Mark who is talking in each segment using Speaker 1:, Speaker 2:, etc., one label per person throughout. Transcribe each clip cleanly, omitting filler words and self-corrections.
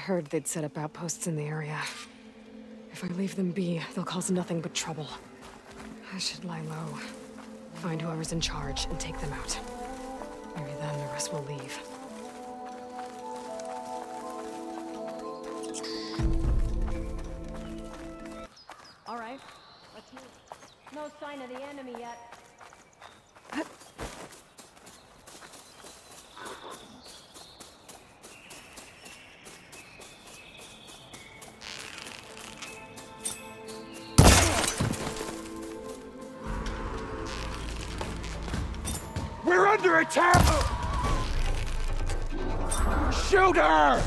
Speaker 1: heard they'd set up outposts in the area. If I leave them be, they'll cause nothing but trouble. I should lie low, find whoever's in charge, and take them out. Maybe then the rest will leave.
Speaker 2: All right, let's move. No sign of the enemy yet.
Speaker 3: We're under attack! Shoot her!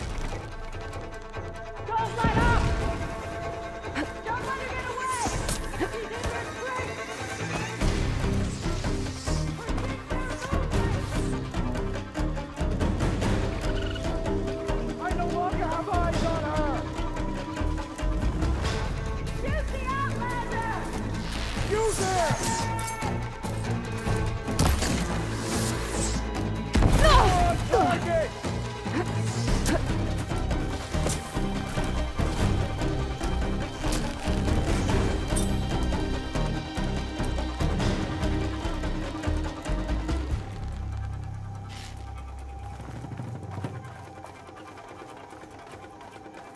Speaker 2: Don't let up! Don't let her get away! She's in your grip!
Speaker 3: I no longer have eyes on her!
Speaker 2: Use the Outlander!
Speaker 3: Use it! Target!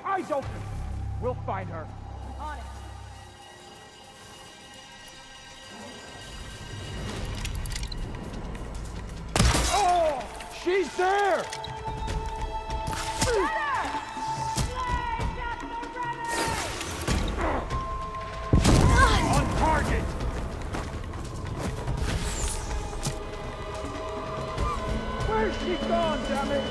Speaker 3: Eyes open! We'll find her.
Speaker 2: On it.
Speaker 3: Oh! She's there! On target! Where's she gone, damn it?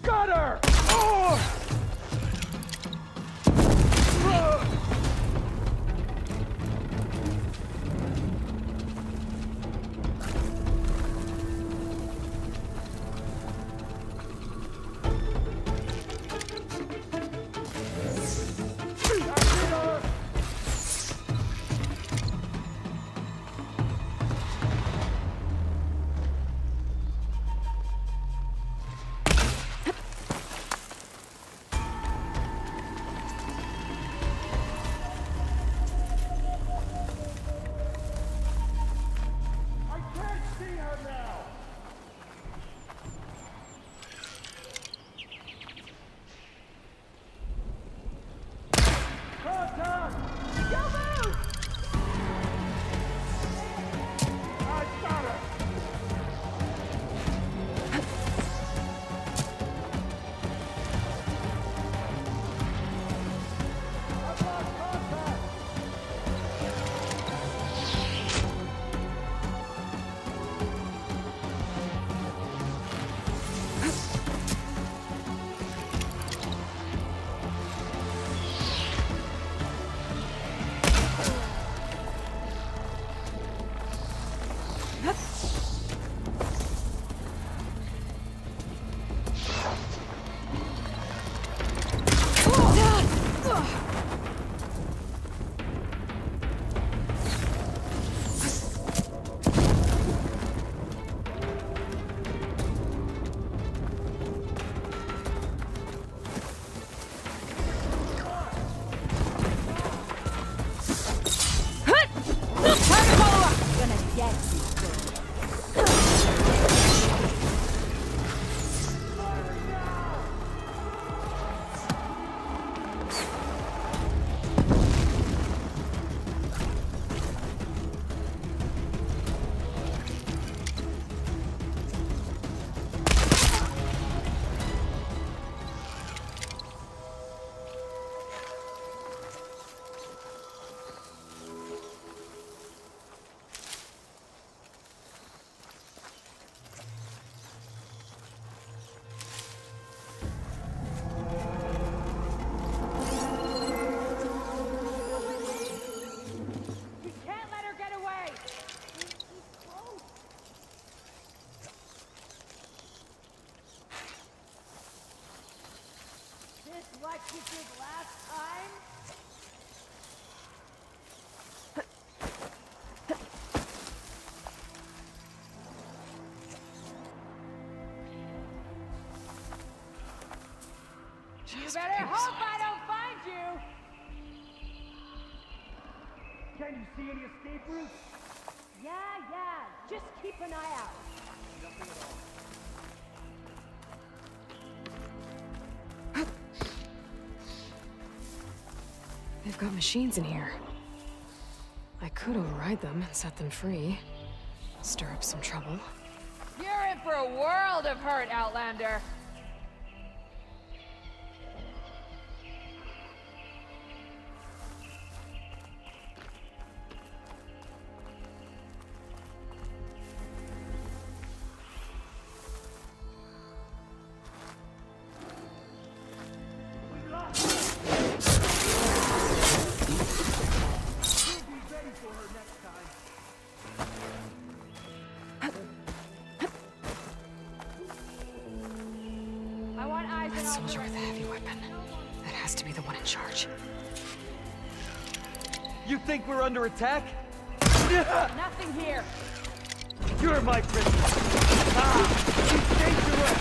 Speaker 3: Got her! Oh! Can you see any escape routes?
Speaker 2: Yeah. Just keep an eye out.
Speaker 3: Nothing at all.
Speaker 1: They've got machines in here. I could override them and set them free. Stir up some trouble.
Speaker 2: You're in for a world of hurt, Outlander.
Speaker 1: That soldier with a heavy weapon. That has to be the one in charge.
Speaker 4: You think we're under attack?
Speaker 2: Nothing here.
Speaker 4: You're my prisoner. You stay away.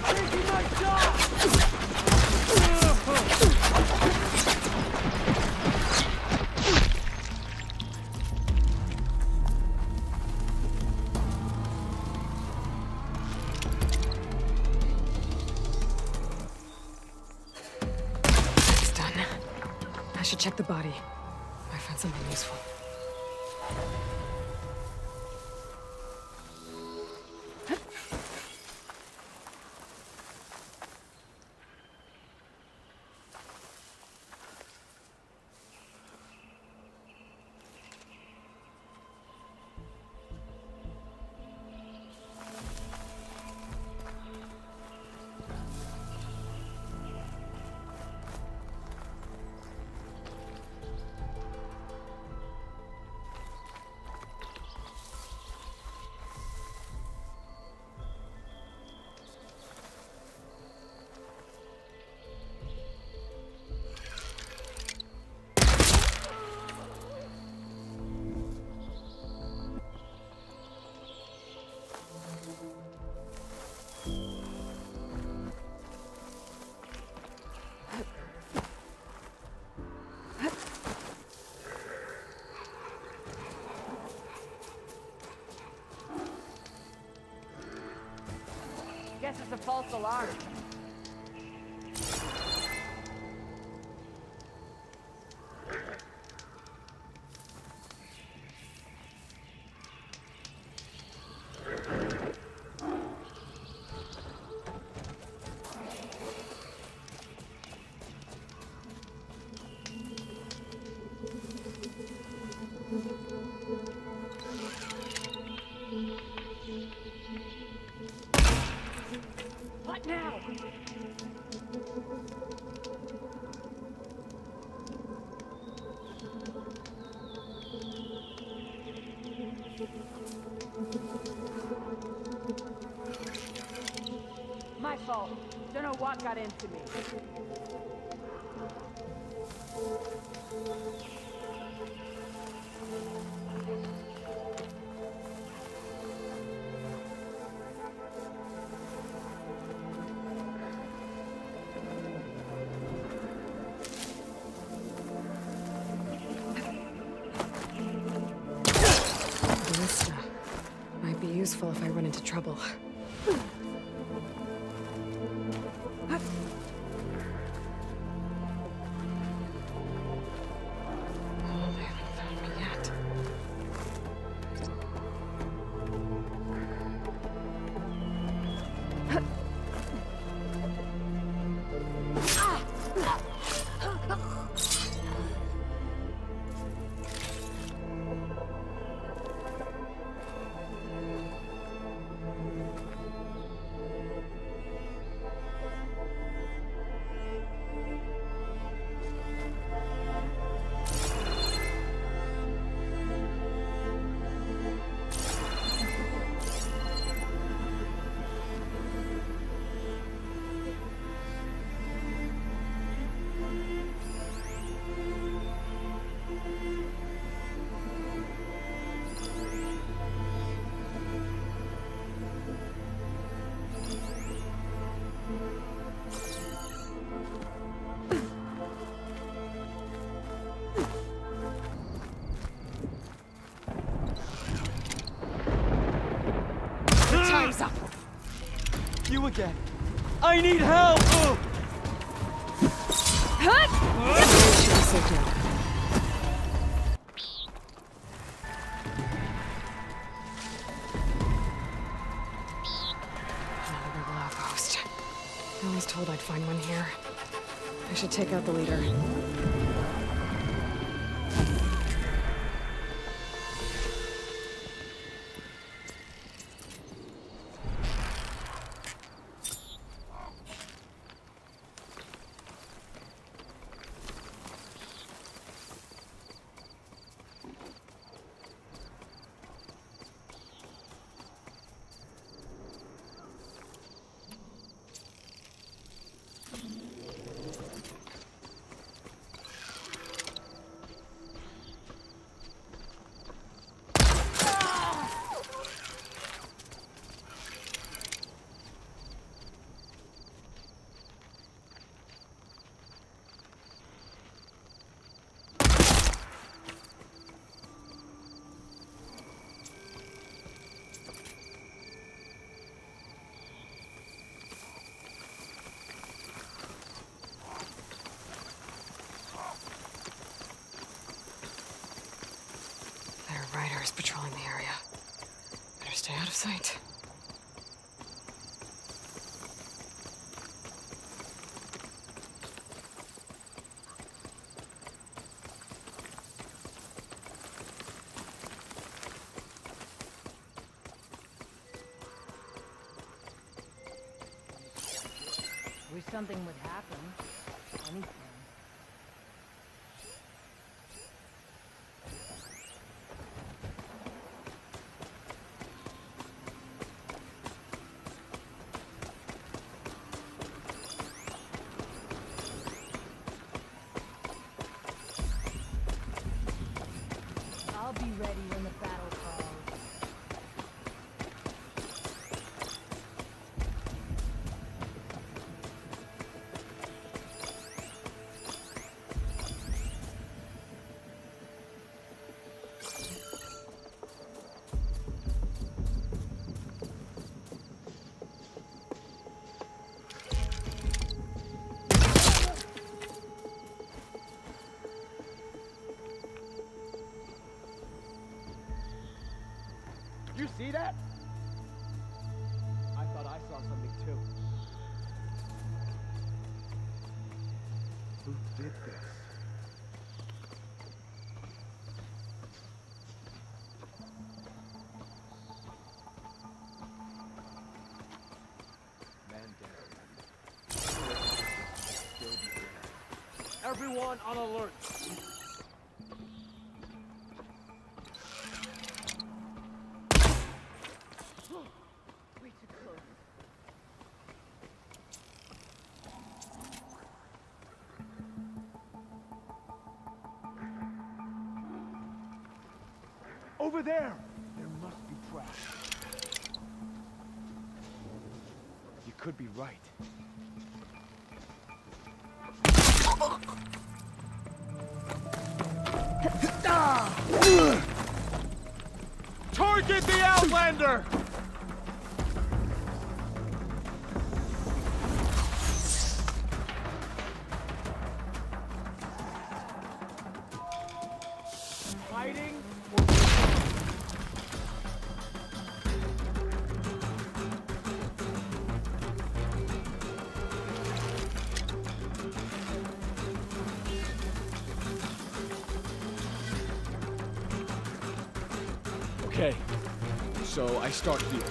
Speaker 4: Taking my shot!
Speaker 1: It's done. I should check the body. Might find something useful.
Speaker 2: Guess it's a false alarm. What now? My fault. Don't know what got into me.
Speaker 1: Ballista. Might be useful if I run into trouble. Oh, they haven't found me yet. Time's up.
Speaker 4: You again. I need help!
Speaker 1: Sit down. Another rebel outpost. I was told I'd find one here. I should take out the leader. Riders patrolling the area. Better stay out of sight.
Speaker 2: Wish something would happen. Anything. I'll be ready when the battle calls.
Speaker 4: You see that? I thought I saw something too. Who did this?
Speaker 3: Everyone on alert.
Speaker 2: Way too close.
Speaker 4: Over there! There must be traps. You could be right. Target the Outlander! Fighting or... Okay, so I start here.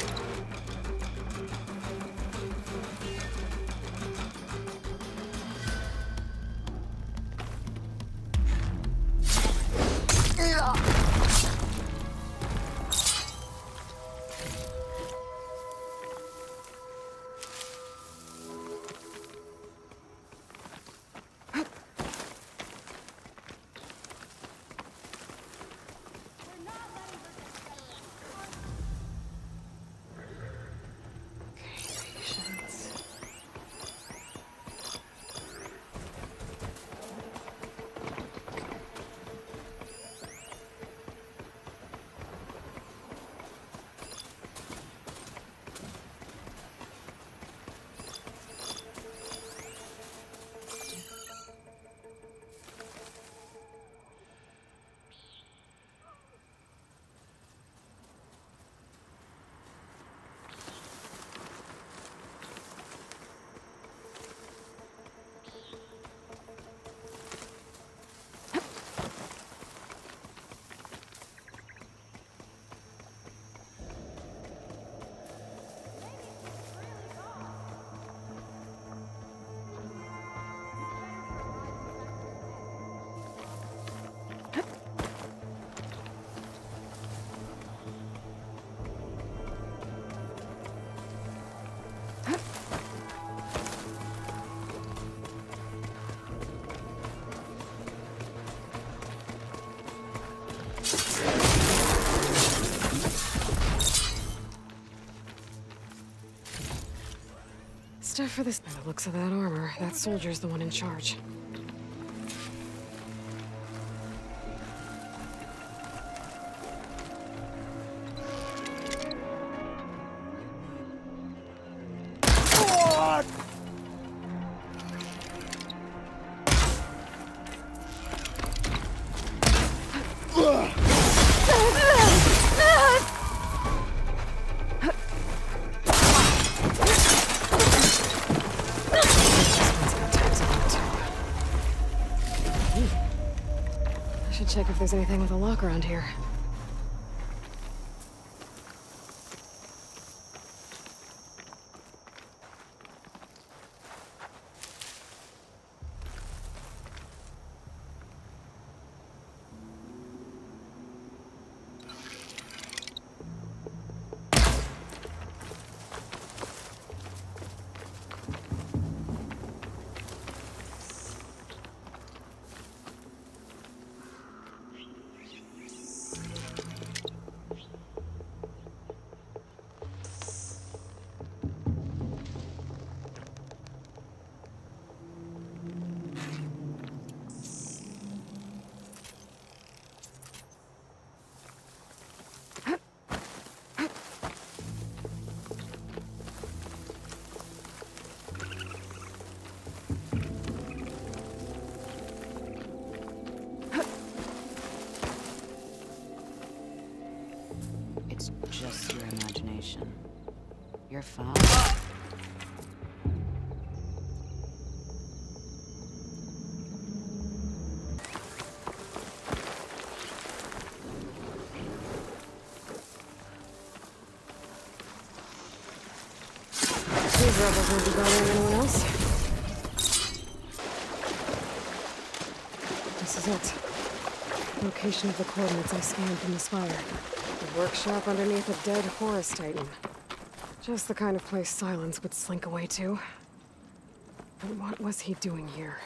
Speaker 1: stuff for this. By the looks of that armor, that soldier's the one in charge. Check if there's anything with a lock around here.
Speaker 5: It's just your imagination. You're fine.
Speaker 1: These rebels won't be bothering anyone else. This is it. Location of the coordinates I scanned from the spire. The workshop underneath a dead Horus Titan. Just the kind of place Silence would slink away to. But what was he doing here?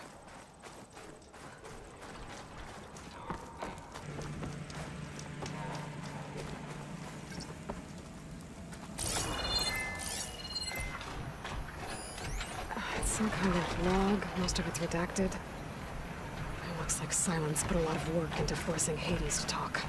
Speaker 1: It's some kind of log, most of it's redacted. It looks like Silence put a lot of work into forcing Hades to talk.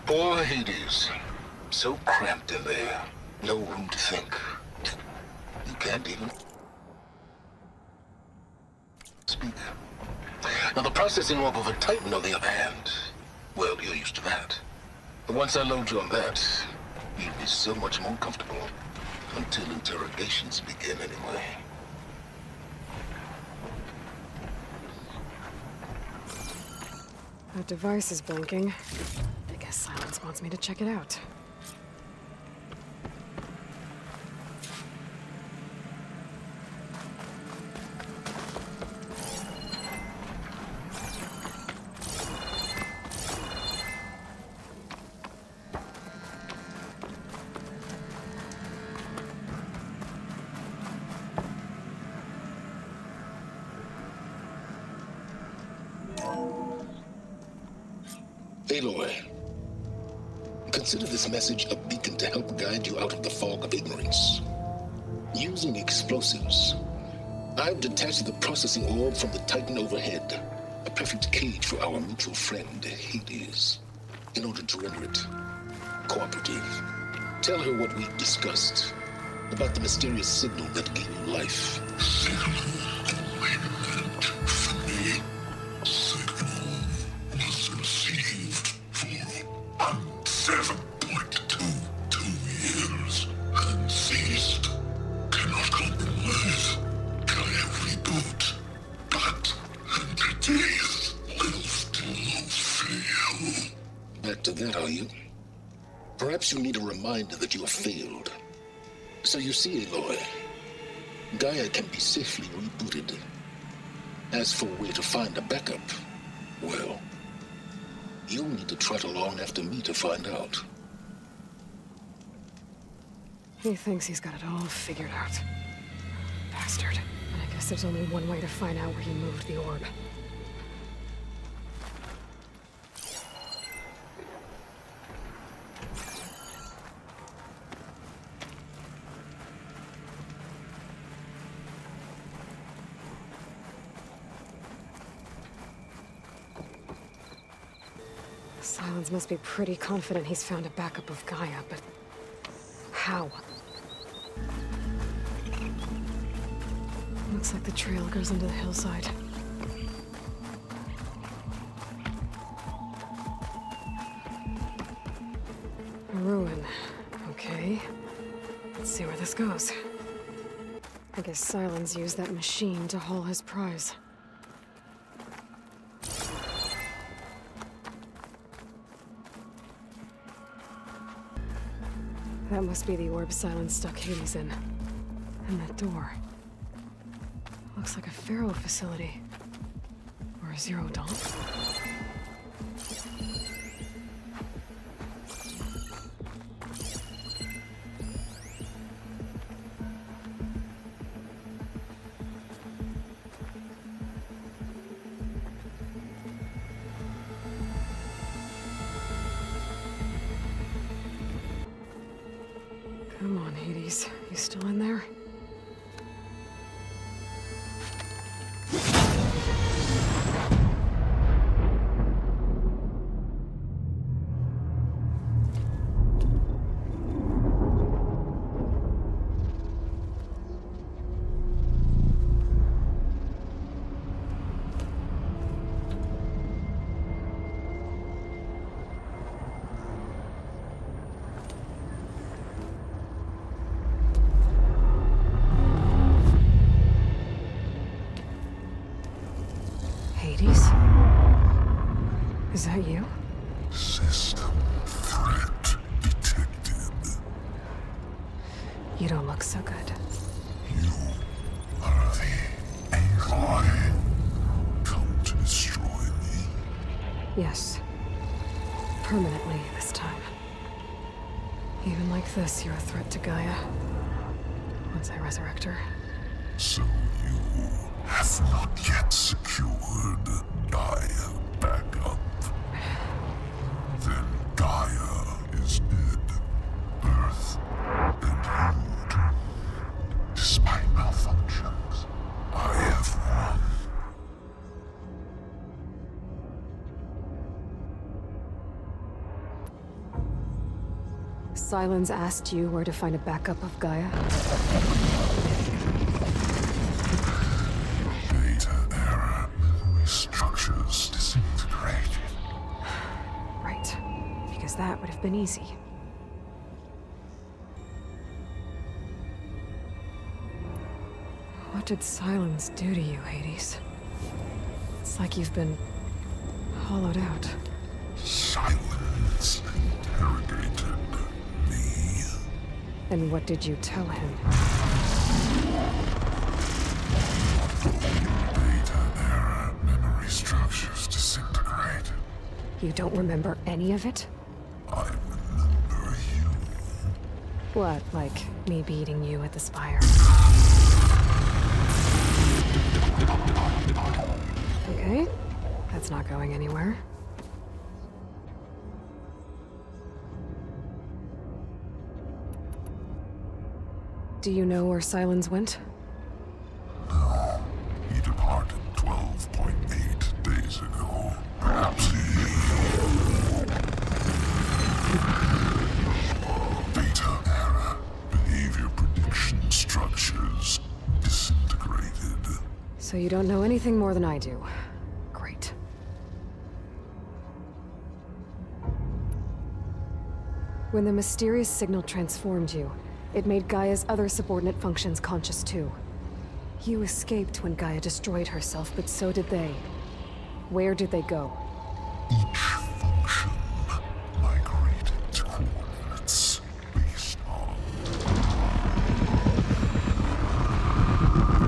Speaker 6: Poor Hades. So cramped in there. No room to think. You can't even speak. Now the processing orb of a Titan, on the other hand, well, you're used to that. But once I load you on that, you'll be so much more comfortable. Until interrogations begin, anyway.
Speaker 1: That device is blinking. I guess Silence wants me to check it out.
Speaker 6: Aloy, consider this message a beacon to help guide you out of the fog of ignorance. Using explosives, I've detached the processing orb from the Titan overhead, a perfect cage for our mutual friend, Hades, in order to render it cooperative. Tell her what we discussed about the mysterious signal that gave you life. Perhaps you need a reminder that you have failed. So you see, Aloy, Gaia can be safely rebooted. As for where to find a backup, well, you'll need to trot along after me to find out.
Speaker 1: He thinks he's got it all figured out. Bastard. And I guess there's only one way to find out where he moved the orb. Silence must be pretty confident he's found a backup of Gaia, but how? Looks like the trail goes into the hillside. A ruin. Okay. Let's see where this goes. I guess Silence used that machine to haul his prize. That must be the orb Silence stuck Hades in. And that door. Looks like a Pharaoh facility. Or a Zero Dawn. Come on, Hades. You still in there? Hades? Is that you?
Speaker 7: System threat detected.
Speaker 1: You don't look so good.
Speaker 7: You are the Aloy. Come to destroy me.
Speaker 1: Yes. Permanently this time. Even like this, you're a threat to Gaia. Once I resurrect her.
Speaker 7: So you have not yet secured Gaia backup. Then Gaia is dead. Earth and you doomed. Despite malfunctions, I have won.
Speaker 1: Silence asked you where to find a backup of Gaia?
Speaker 7: Era memory structures disintegrated.
Speaker 1: Right. Because that would have been easy. What did Silence do to you, Hades? It's like you've been hollowed out.
Speaker 7: Silence interrogated me.
Speaker 1: And what did you tell him?
Speaker 7: Era memory structures disintegrated.
Speaker 1: You don't remember any of it?
Speaker 7: I remember you.
Speaker 1: What, like me beating you at the spire? Okay, that's not going anywhere. Do you know where Silence went?
Speaker 7: No, he departed 12.8 days ago. Perhaps Data era behavior prediction structures disintegrated.
Speaker 1: So you don't know anything more than I do. Great. When the mysterious signal transformed you, it made Gaia's other subordinate functions conscious too. You escaped when Gaia destroyed herself, but so did they. Where did they go?
Speaker 7: Each function migrated to coordinates based on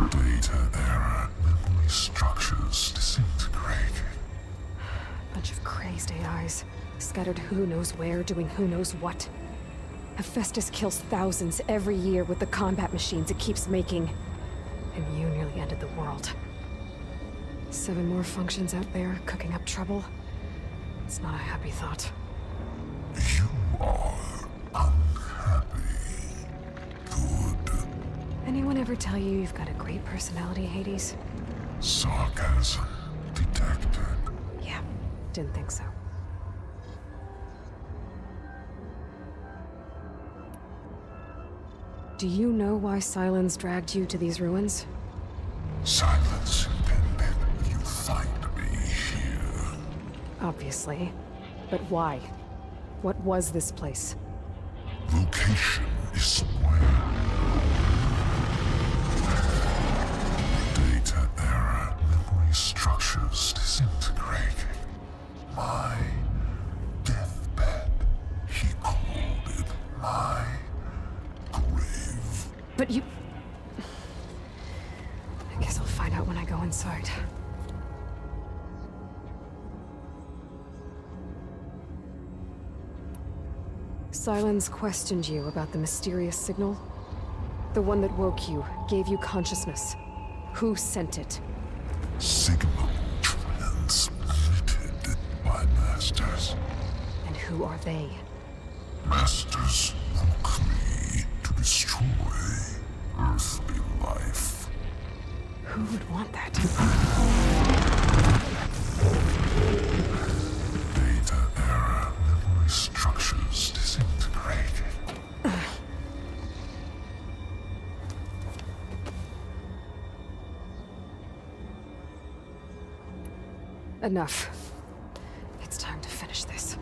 Speaker 7: data era memory structure
Speaker 1: scattered who knows where, doing who knows what. Hephaestus kills thousands every year with the combat machines it keeps making. And you nearly ended the world. 7 more functions out there, cooking up trouble. It's not a happy thought.
Speaker 7: You are unhappy. Good.
Speaker 1: Anyone ever tell you you've got a great personality, Hades?
Speaker 7: Sarcasm detected.
Speaker 1: Yeah, didn't think so. Do you know why Silence dragged you to these ruins?
Speaker 7: Silence intended you find me here.
Speaker 1: Obviously. But why? What was this place?
Speaker 7: Location is somewhere. Data error, memory structures disintegrating. My deathbed, he called it my grave.
Speaker 1: But you... I guess I'll find out when I go inside. Silence questioned you about the mysterious signal? The one that woke you, gave you consciousness. Who sent it?
Speaker 7: Signal transmitted by masters.
Speaker 1: And who are they?
Speaker 7: Masters woke me to destroy earthly life.
Speaker 1: Who would want that?
Speaker 7: Data error, memory structures disintegrated.
Speaker 1: Enough. It's time to finish this.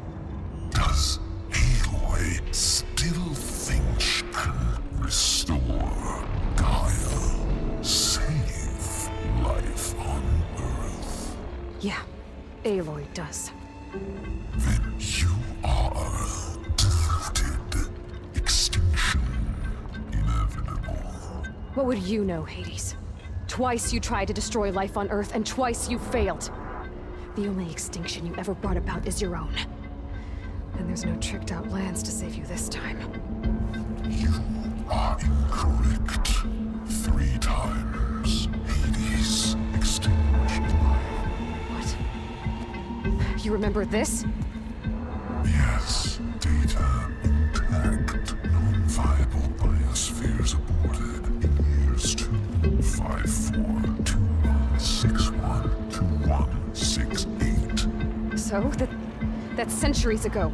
Speaker 7: Does Aloy still think she can restore Gaia? Save life on Earth?
Speaker 1: Yeah, Aloy does.
Speaker 7: Then you are deluded. Extinction inevitable.
Speaker 1: What would you know, Hades? Twice you tried to destroy life on Earth, and twice you failed. The only extinction you ever brought about is your own. And there's no tricked-out lands to save you this time.
Speaker 7: You are incorrect. 3 times. Hades extinguished life.
Speaker 1: What? You remember this?
Speaker 7: Yes, data intact. Non-viable biospheres aborted in years 254, 2161, 2168.
Speaker 1: So, that's centuries ago.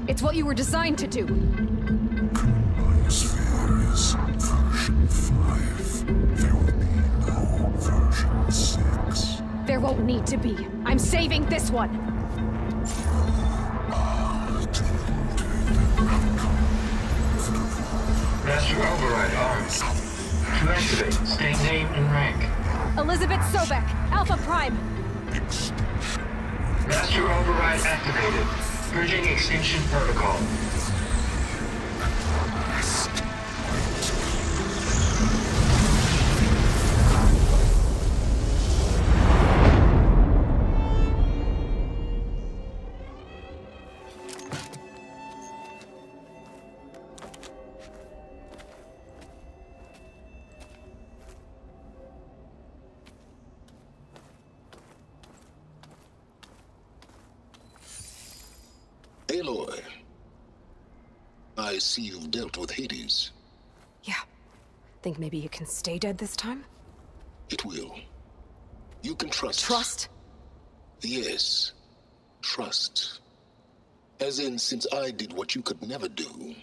Speaker 1: It's what you were designed to do.
Speaker 7: Current biosphere is version 5. There will be no version 6.
Speaker 1: There won't need to be. I'm saving this one.
Speaker 8: Master override arms. To activate, state name and rank.
Speaker 1: Elizabeth Sobek, Alpha Prime.
Speaker 8: Master override activated. Purging extinction protocol.
Speaker 6: Aloy, I see you've dealt with Hades.
Speaker 1: Yeah. Think maybe you can stay dead this time?
Speaker 6: It will. You can trust.
Speaker 1: Trust?
Speaker 6: Yes. Trust. As in, since I did what you could never do,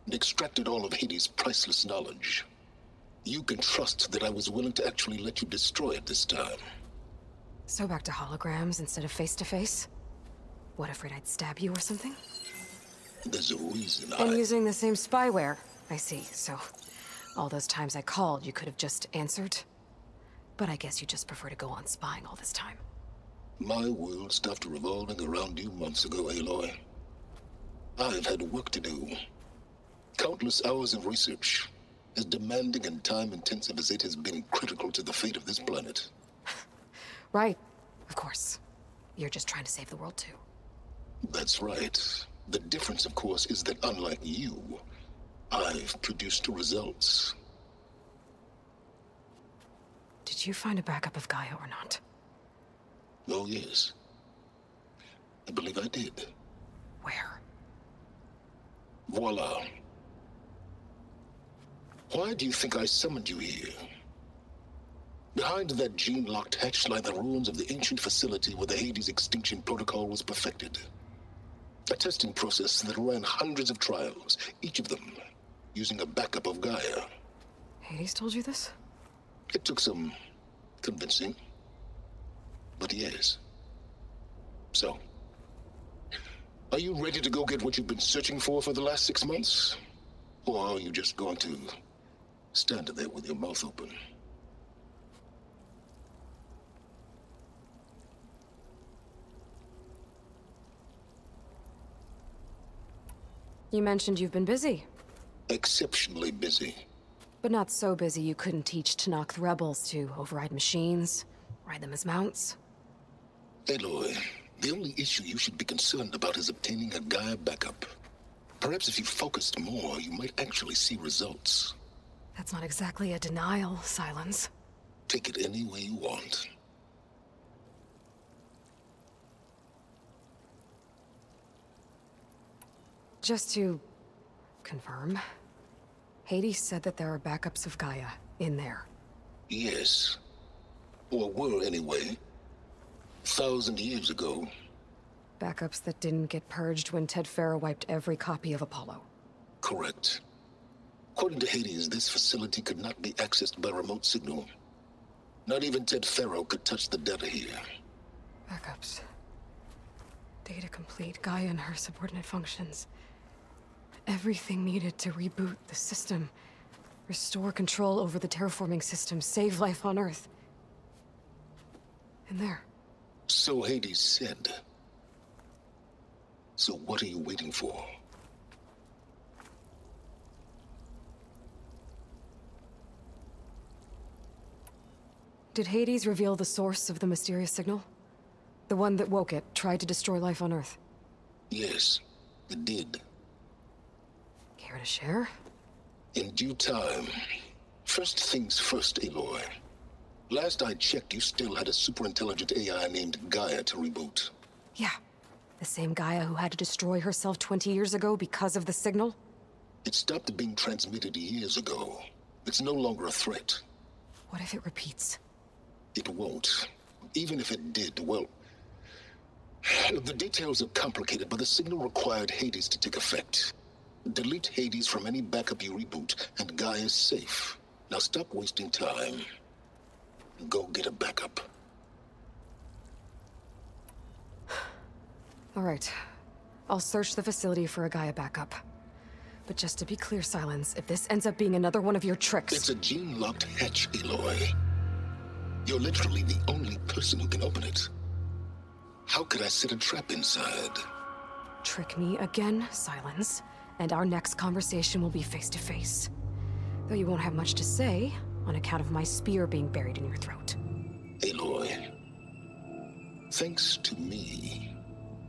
Speaker 6: and extracted all of Hades' priceless knowledge, you can trust that I was willing to actually let you destroy it this time.
Speaker 1: So back to holograms instead of face-to-face? What, afraid I'd stab you or something?
Speaker 6: There's a reason
Speaker 1: And using the same spyware. I see, so... all those times I called, you could have just answered? But I guess you just prefer to go on spying all this time.
Speaker 6: My world stopped revolving around you months ago, Aloy. I've had work to do. Countless hours of research, as demanding and time-intensive as it has been critical to the fate of this planet.
Speaker 1: Right, of course. You're just trying to save the world too.
Speaker 6: That's right. The difference, of course, is that unlike you, I've produced results.
Speaker 1: Did you find a backup of Gaia or not?
Speaker 6: Oh, yes. I believe I did.
Speaker 1: Where?
Speaker 6: Voila. Why do you think I summoned you here? Behind that gene-locked hatch lie the ruins of the ancient facility where the Hades extinction protocol was perfected. A testing process that ran hundreds of trials, each of them using a backup of Gaia.
Speaker 1: Hades told you this?
Speaker 6: It took some convincing, but yes. So, are you ready to go get what you've been searching for the last 6 months? Or are you just going to stand there with your mouth open?
Speaker 1: You mentioned you've been busy.
Speaker 6: Exceptionally busy.
Speaker 1: But not so busy you couldn't teach Tanakh the rebels to override machines, ride them as mounts.
Speaker 6: Aloy, the only issue you should be concerned about is obtaining a Gaia backup. Perhaps if you focused more, you might actually see results.
Speaker 1: That's not exactly a denial, Silence.
Speaker 6: Take it any way you want.
Speaker 1: Just to confirm, Hades said that there are backups of Gaia in there.
Speaker 6: Yes. Or were anyway. 1,000 years ago.
Speaker 1: Backups that didn't get purged when Ted Farrow wiped every copy of Apollo.
Speaker 6: Correct. According to Hades, this facility could not be accessed by remote signal. Not even Ted Farrow could touch the data here.
Speaker 1: Backups. Data complete, Gaia and her subordinate functions. Everything needed to reboot the system. Restore control over the terraforming system, save life on Earth. In there.
Speaker 6: So Hades said. So what are you waiting for?
Speaker 1: Did Hades reveal the source of the mysterious signal? The one that woke it, tried to destroy life on Earth?
Speaker 6: Yes, it did.
Speaker 1: Care to share?
Speaker 6: In due time. First things first, Aloy. Last I checked, you still had a superintelligent AI named Gaia to reboot.
Speaker 1: Yeah. The same Gaia who had to destroy herself 20 years ago because of the signal?
Speaker 6: It stopped being transmitted years ago. It's no longer a threat.
Speaker 1: What if it repeats?
Speaker 6: It won't. Even if it did, well... The details are complicated, but the signal required Hades to take effect. Delete Hades from any backup you reboot, and Gaia's safe. Now stop wasting time. Go get a backup.
Speaker 1: All right. I'll search the facility for a Gaia backup. But just to be clear, Silence, if this ends up being another one of your tricks...
Speaker 6: It's a gene-locked hatch, Aloy. You're literally the only person who can open it. How could I set a trap inside?
Speaker 1: Trick me again, Silence, and our next conversation will be face-to-face. Though you won't have much to say, on account of my spear being buried in your throat.
Speaker 6: Aloy, thanks to me,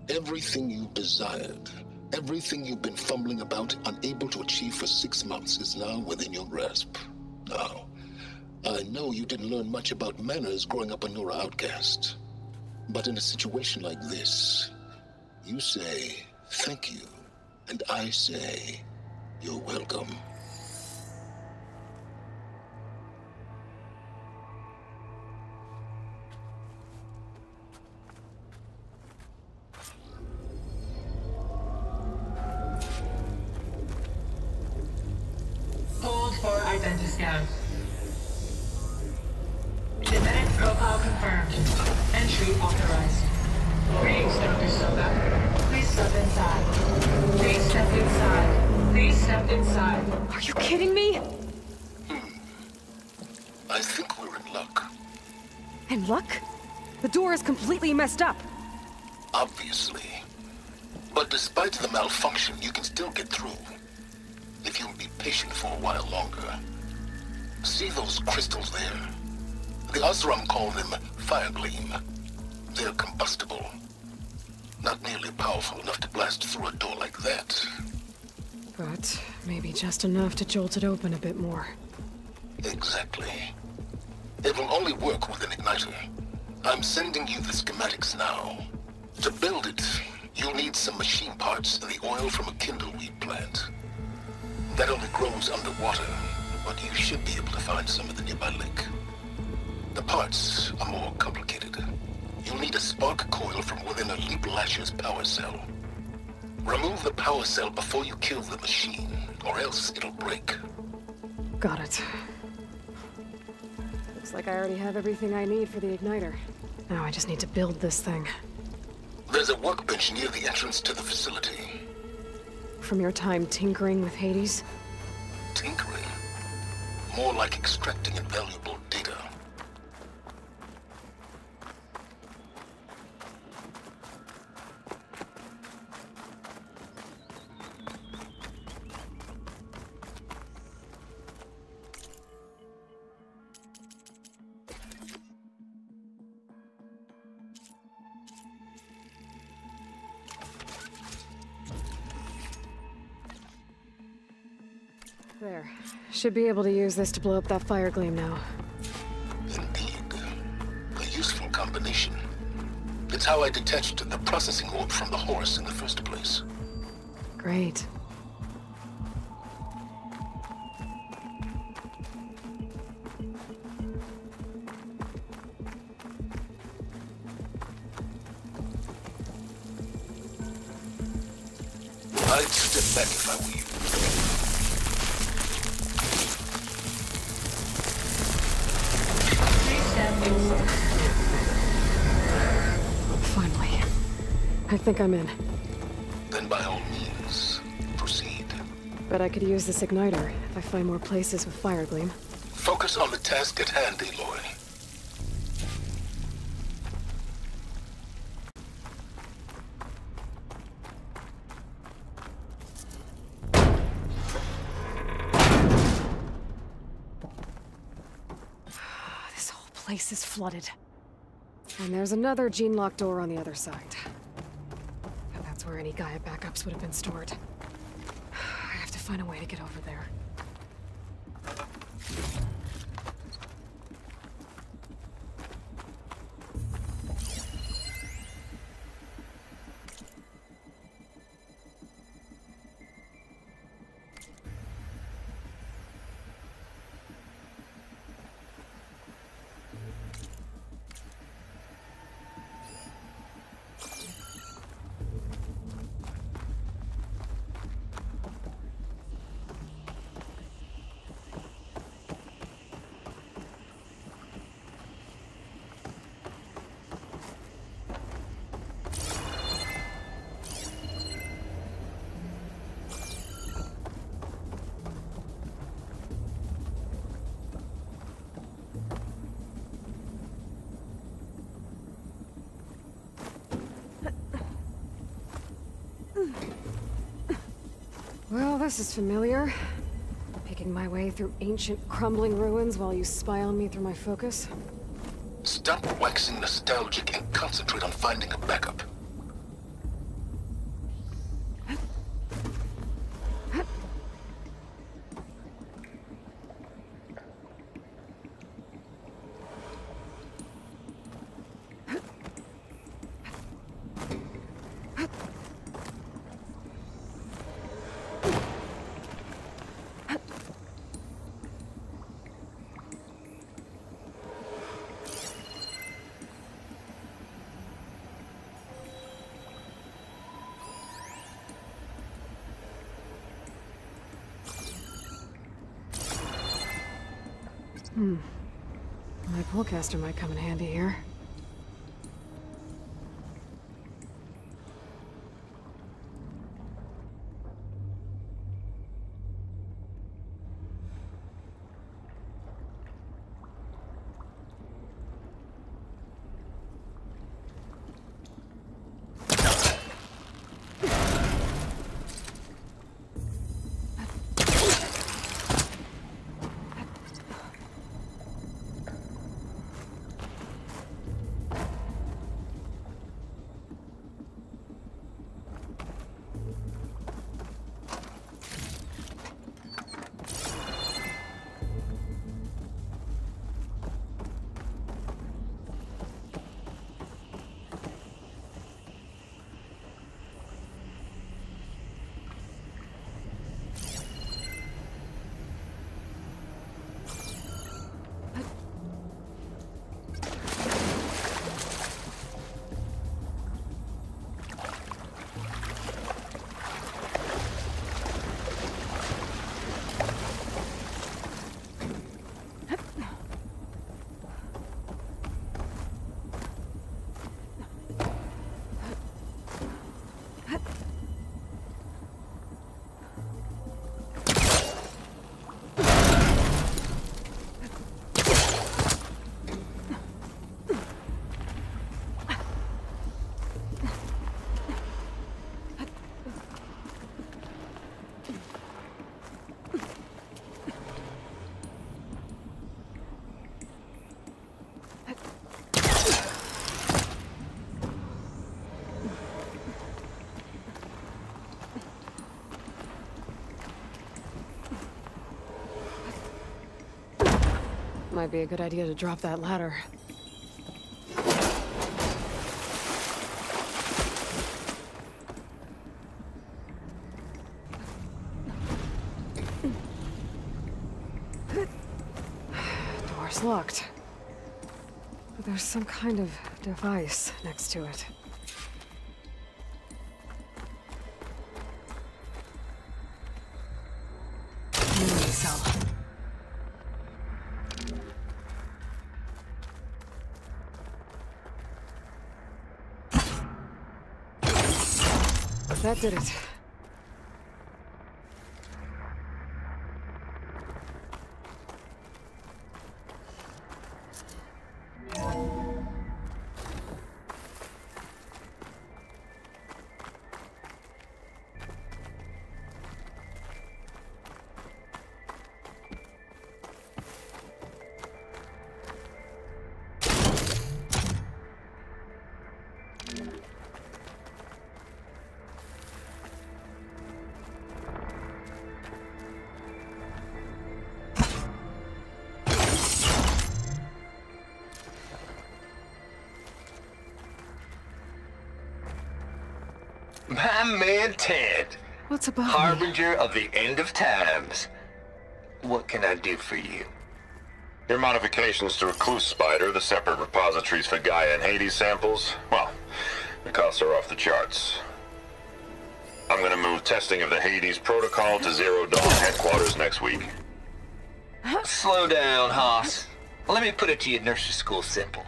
Speaker 6: everything you desired, everything you've been fumbling about, unable to achieve for 6 months, is now within your grasp. Now, I know you didn't learn much about manners growing up a Nora outcast. But in a situation like this, you say, thank you, and I say, you're welcome.
Speaker 8: Hold for identiscan. Genetic profile confirmed. Entry authorized. Greetings, Dr. Soga. Please step inside. Please step inside. Please step inside.
Speaker 1: Are you kidding me?
Speaker 6: I think we're in luck.
Speaker 1: In luck? The door is completely messed up.
Speaker 6: Obviously. But despite the malfunction, you can still get through. If you'll be patient for a while longer. See those crystals there? The Osram call them fire gleam. They're combustible. Not nearly powerful enough to blast through a door like that.
Speaker 1: But maybe just enough to jolt it open a bit more.
Speaker 6: Exactly. It will only work with an igniter. I'm sending you the schematics now. To build it, you'll need some machine parts and the oil from a kindleweed plant. That only grows underwater, but you should be able to find some in the nearby lake. The parts are more complicated. You'll need a spark coil from within a Leap Lasher's power cell. Remove the power cell before you kill the machine, or else it'll break.
Speaker 1: Got it. Looks like I already have everything I need for the igniter. Now I just need to build this thing.
Speaker 6: There's a workbench near the entrance to the facility.
Speaker 1: From your time tinkering with Hades?
Speaker 6: Tinkering? More like extracting invaluable data.
Speaker 1: There. Should be able to use this to blow up that fire gleam now.
Speaker 6: Indeed. A useful combination. It's how I detached the processing orb from the horse in the first place.
Speaker 1: Great.
Speaker 6: I'd step back if I were you.
Speaker 1: Finally. I think I'm in.
Speaker 6: Then by all means, proceed.
Speaker 1: Bet I could use this igniter if I find more places with fire gleam.
Speaker 6: Focus on the task at hand, Aloy.
Speaker 1: This whole place is flooded. And there's another gene-locked door on the other side. And that's where any Gaia backups would have been stored. I have to find a way to get over there. Well, this is familiar. Picking my way through ancient, crumbling ruins while you spy on me through my focus.
Speaker 6: Stop waxing nostalgic and concentrate on finding a backup.
Speaker 1: My pullcaster might come in handy here. Might be a good idea to drop that ladder. Door's locked. But there's some kind of device next to it. Memory cell. That did it.
Speaker 9: My man Ted.
Speaker 1: What's above me?
Speaker 9: Harbinger of the end of times. What can I do for you?
Speaker 10: Your modifications to Recluse Spider, the separate repositories for Gaia and Hades samples, well, the costs are off the charts. I'm gonna move testing of the Hades protocol to Zero Dawn headquarters next week.
Speaker 9: Slow down, Hoss. Let me put it to you nursery school simple.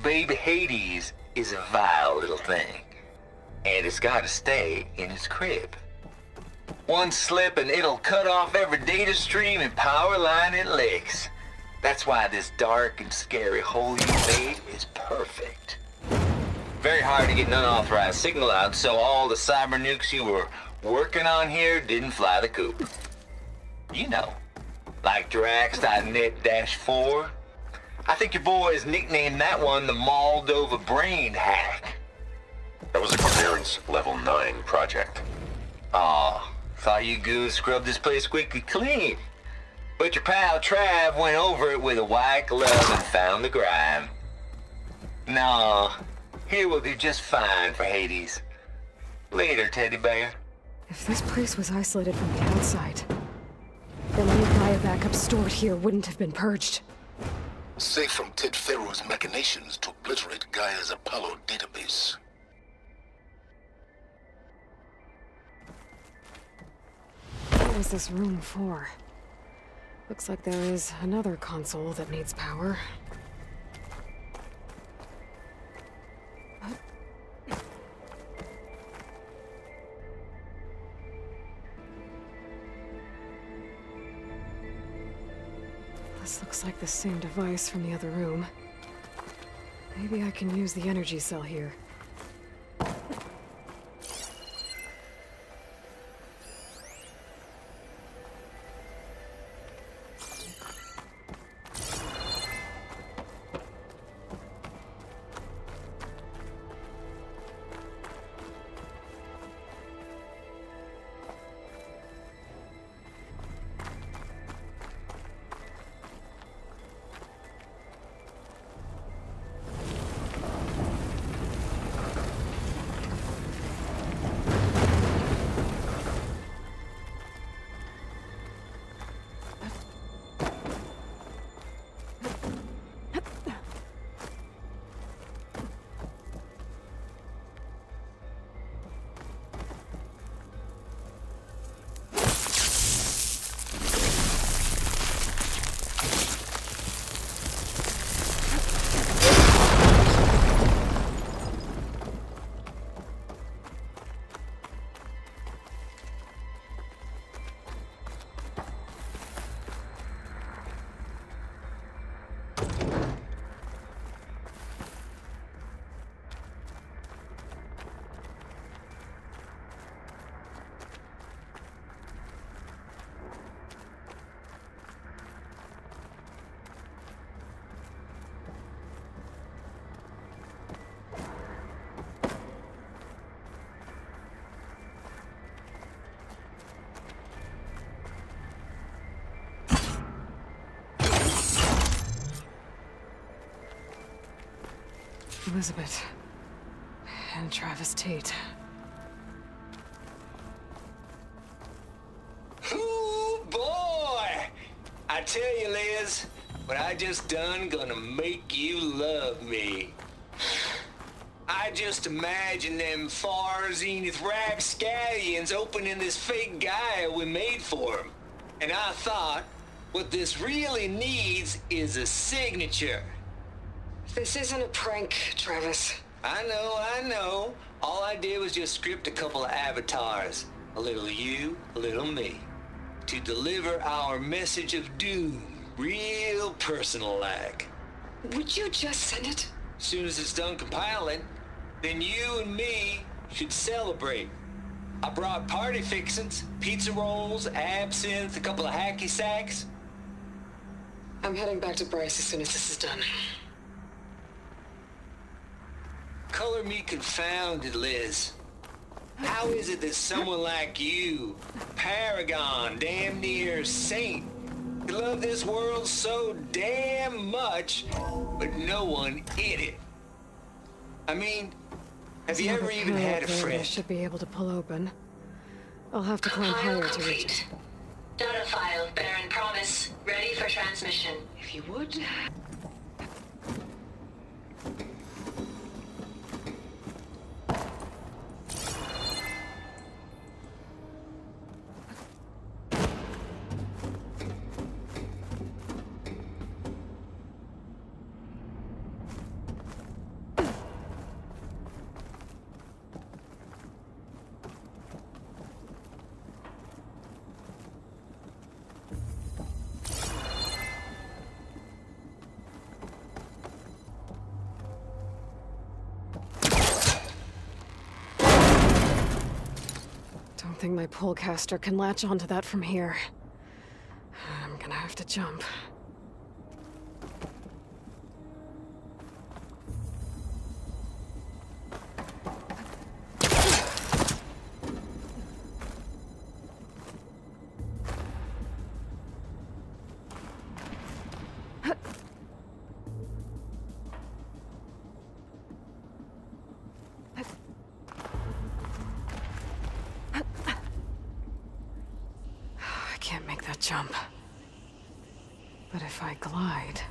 Speaker 9: Baby Hades is a vile little thing. And it's gotta stay in its crib. One slip and it'll cut off every data stream and power line it licks. That's why this dark and scary hole you made is perfect. Very hard to get an unauthorized signal out, so all the cyber nukes you were working on here didn't fly the coop. You know, like Drax.net-4. I think your boys nicknamed that one the Moldova Brain Hack.
Speaker 10: That was a clearance level 9 project.
Speaker 9: Aw, thought you goons scrubbed this place squeaky clean. But your pal Trav went over it with a white glove and found the grime. Nah, here will do just fine for Hades. Later, teddy bear.
Speaker 1: If this place was isolated from the outside, then any Gaia backup stored here wouldn't have been purged.
Speaker 6: Safe from Ted Pharaoh's machinations to obliterate Gaia's Apollo database.
Speaker 1: What was this room for? Looks like there is another console that needs power. This looks like the same device from the other room. Maybe I can use the energy cell here. Elizabeth. And Travis Tate.
Speaker 9: Ooh, boy! I tell you, Liz, what I just done gonna make you love me. I just imagine them far zenith rapscallions opening this fake Gaia we made for them. And I thought, what this really needs is a signature.
Speaker 1: This isn't a prank, Travis.
Speaker 9: I know. All I did was just script a couple of avatars. A little you, a little me. To deliver our message of doom, real personal-like.
Speaker 1: Would you just send it?
Speaker 9: As soon as it's done compiling, then you and me should celebrate. I brought party fixins, pizza rolls, absinthe, a couple of hacky sacks.
Speaker 1: I'm heading back to Bryce as soon as this is done.
Speaker 9: Color me confounded, Liz. How is it that someone like you, paragon, damn near saint, could love this world so damn much, but no one in it? I mean, have you ever even had a friend?
Speaker 1: I should be able to pull open. I'll have to climb higher to reach it.
Speaker 8: Data file, Baron Promise, ready for transmission.
Speaker 1: If you would. I think my pullcaster can latch onto that from here. I'm gonna have to jump. Jump. But if I glide...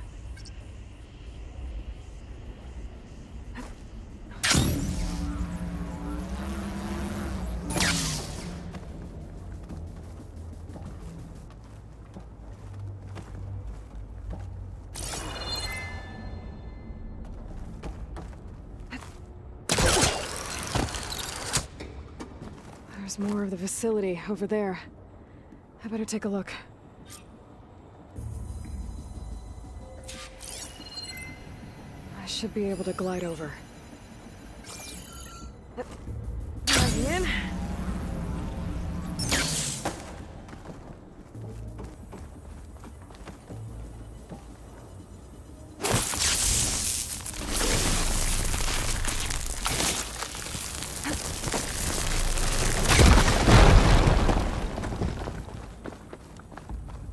Speaker 1: There's more of the facility over there. I better take a look. I should be able to glide over. Diving in.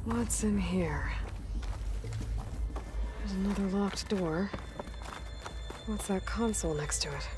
Speaker 1: What's in here? There's another locked door. What's that console next to it?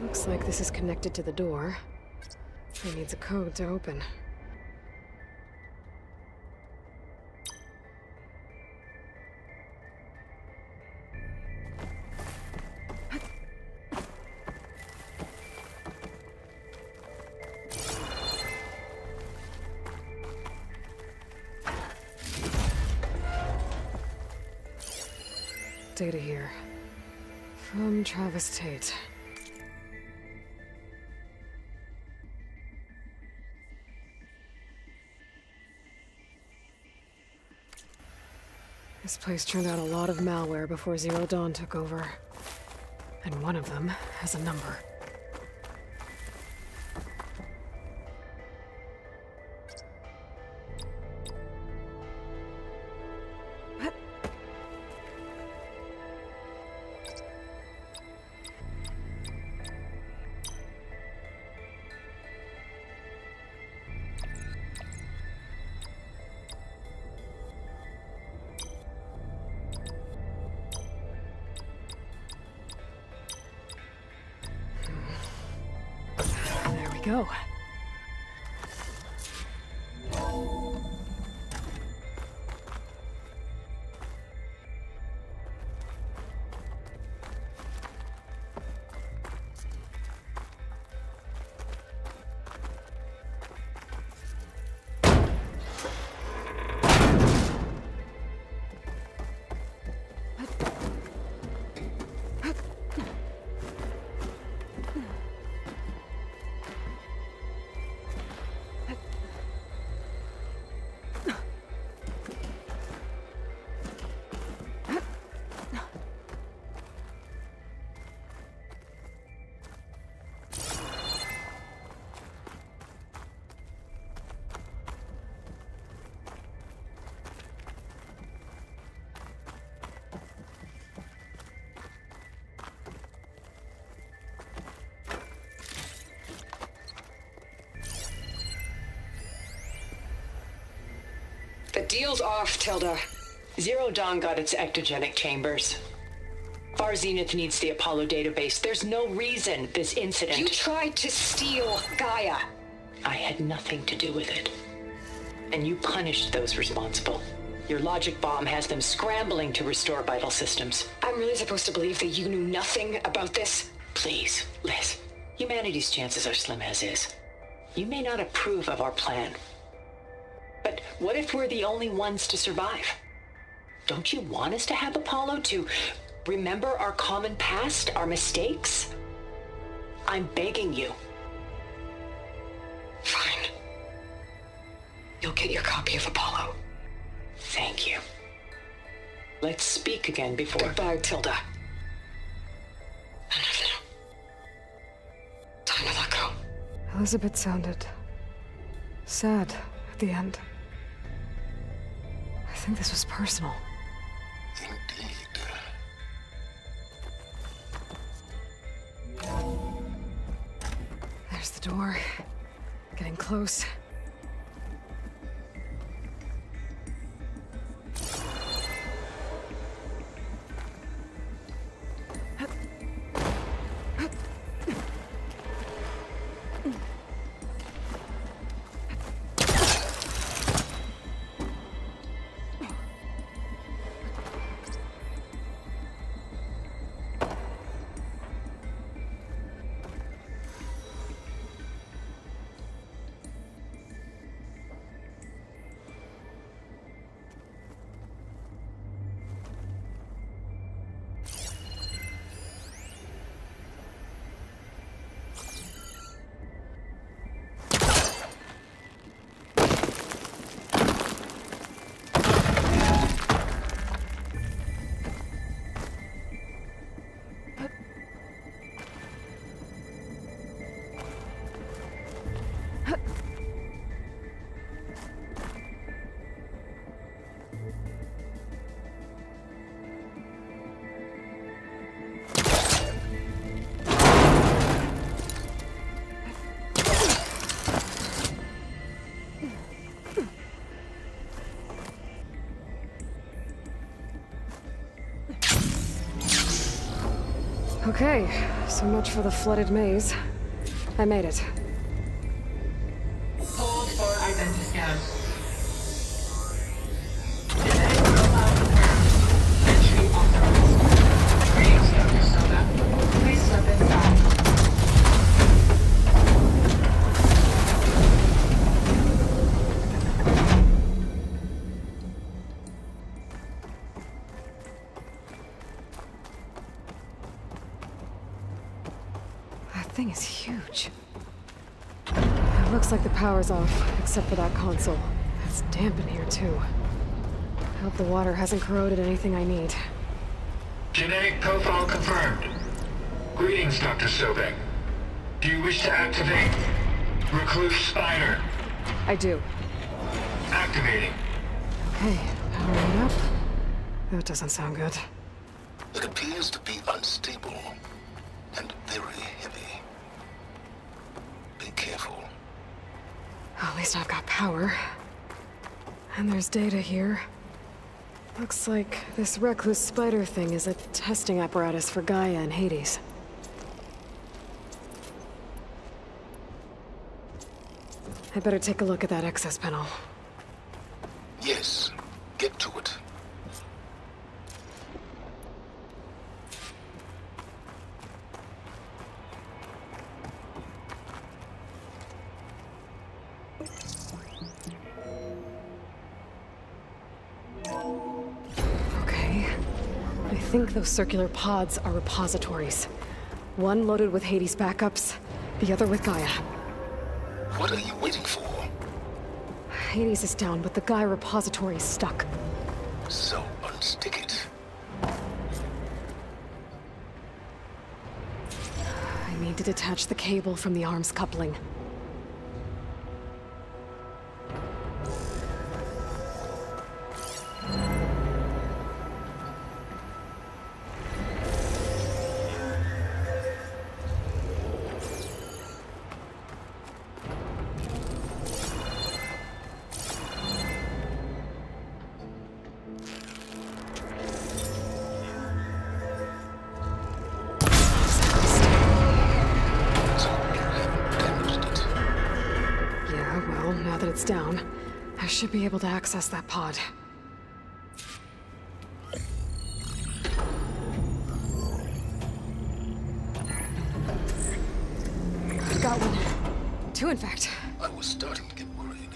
Speaker 1: Looks like this is connected to the door. It needs a code to open. Data here. From Travis Tate. This place turned out a lot of malware before Zero Dawn took over. And one of them has a number. Go.
Speaker 11: The deal's off, Tilda. Zero Dawn got its ectogenic chambers. Far Zenith needs the Apollo database. There's no reason this incident...
Speaker 12: You tried to steal Gaia.
Speaker 11: I had nothing to do with it. And you punished those responsible. Your logic bomb has them scrambling to restore vital systems.
Speaker 12: I'm really supposed to believe that you knew nothing about this?
Speaker 11: Please, Liz. Humanity's chances are slim as is. You may not approve of our plan. But what if we're the only ones to survive? Don't you want us to have Apollo to remember our common past, our mistakes? I'm begging you.
Speaker 12: Fine. You'll get your copy of Apollo.
Speaker 11: Thank you. Let's speak again before...
Speaker 12: Goodbye, Tilda. Time to let go.
Speaker 1: Elizabeth sounded sad at the end. I think this was personal.
Speaker 6: Indeed.
Speaker 1: There's the door. Getting close. Okay, so much for the flooded maze. I made it.
Speaker 8: Hold for identiscan. Delay profile confirmed. Entry authorized. Greetings, Dr. Soda. Please step inside.
Speaker 1: That thing is huge. It looks like the power's off, except for that console. It's damp in here, too. Hope the water hasn't corroded anything I need.
Speaker 8: Genetic profile confirmed. Greetings, Dr. Sobek. Do you wish to activate Recluse Spider?
Speaker 1: I do.
Speaker 8: Activating.
Speaker 1: Okay, powering up. That doesn't sound good.
Speaker 6: It appears to be unstable and very heavy. Be careful.
Speaker 1: At least I've got power. And there's data here. Looks like this recluse spider thing is a testing apparatus for Gaia and Hades. I'd better take a look at that access panel.
Speaker 6: Yes, get to it.
Speaker 1: Okay. I think those circular pods are repositories. One loaded with Hades backups, the other with Gaia.
Speaker 6: What are you waiting for?
Speaker 1: Hades is down, but the Gaia repository is stuck.
Speaker 6: So unstick it.
Speaker 1: I need to detach the cable from the arms coupling. It's down. I should be able to access that pod. I've got one. Two, in fact.
Speaker 6: I was starting to get worried.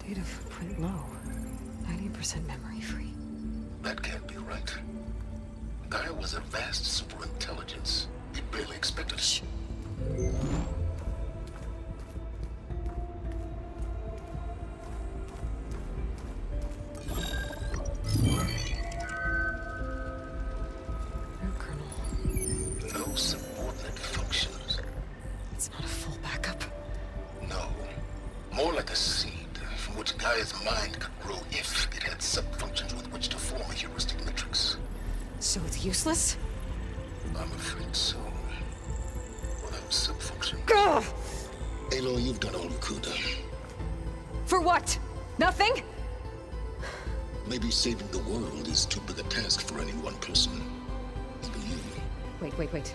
Speaker 1: Data footprint low. 90% memory free.
Speaker 6: That can't be right. Gaia was a vast superintelligence. You barely expected it. Gaia's mind could grow if it had subfunctions with which to form a heuristic matrix.
Speaker 1: So it's useless?
Speaker 6: I'm afraid so. Without subfunctions...
Speaker 1: Gah!
Speaker 6: Aloy, you've done all you could.
Speaker 1: For what? Nothing?
Speaker 6: Maybe saving the world is too big a task for any one person. Even you.
Speaker 1: Wait.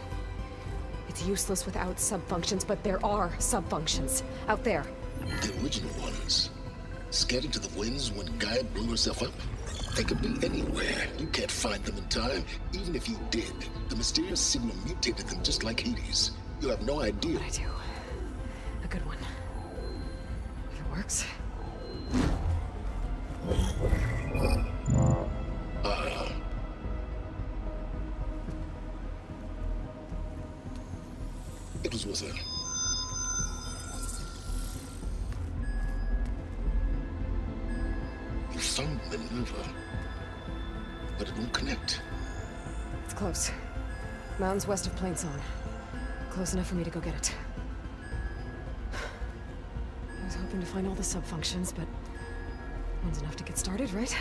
Speaker 1: It's useless without subfunctions, but there are subfunctions. Out there.
Speaker 6: The original ones. Scattered to the winds when Gaia blew herself up? They could be anywhere. You can't find them in time. Even if you did, the mysterious signal mutated them just like Hades. You have no idea.
Speaker 1: What I do. A good one. If it works.
Speaker 6: It was worth it. You found Minerva, but it won't connect.
Speaker 1: It's close. Mountains west of Plainsong. Close enough for me to go get it. I was hoping to find all the subfunctions, but one's enough to get started, right?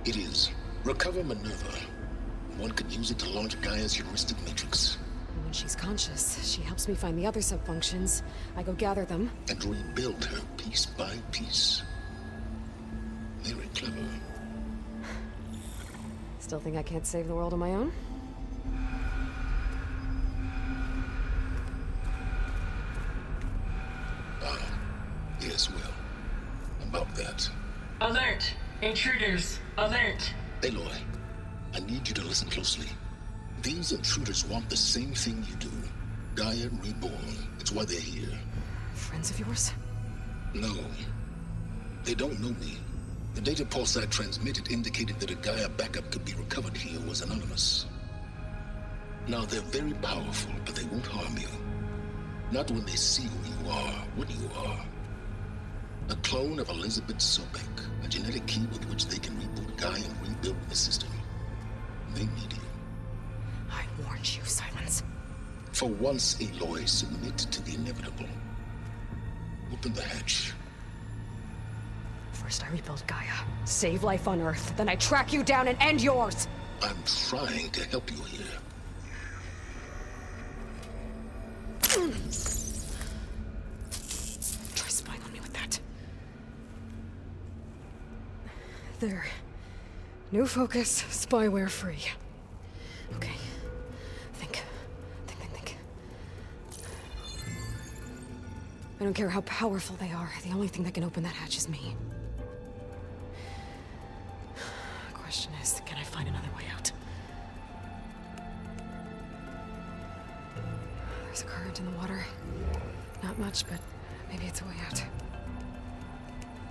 Speaker 6: It is. Recover Minerva. One could use it to launch Gaia's heuristic matrix.
Speaker 1: And when she's conscious, she helps me find the other subfunctions. I go gather them.
Speaker 6: And rebuild her piece by piece. Very clever.
Speaker 1: Still think I can't save the world on my own?
Speaker 6: Yes, well, about that.
Speaker 8: Alert! Intruders! Alert!
Speaker 6: Aloy, I need you to listen closely. These intruders want the same thing you do. Gaia reborn. It's why they're here.
Speaker 1: Friends of yours?
Speaker 6: No. They don't know me. The data pulse I transmitted indicated that a Gaia backup could be recovered here was anonymous. Now, they're very powerful, but they won't harm you. Not when they see who you are, what you are. A clone of Elizabeth Sobek, a genetic key with which they can reboot Gaia and rebuild the system. They need you.
Speaker 1: I warned you, Silence.
Speaker 6: For once, Aloy, submit to the inevitable. Open the hatch.
Speaker 1: First I rebuild Gaia, save life on Earth, then I track you down and end yours!
Speaker 6: I'm trying to help you here.
Speaker 1: Try spying on me with that. There. New focus, spyware free. Okay. Think. I don't care how powerful they are. The only thing that can open that hatch is me. The question is, can I find another way out? There's a current in the water. Not much, but maybe it's a way out.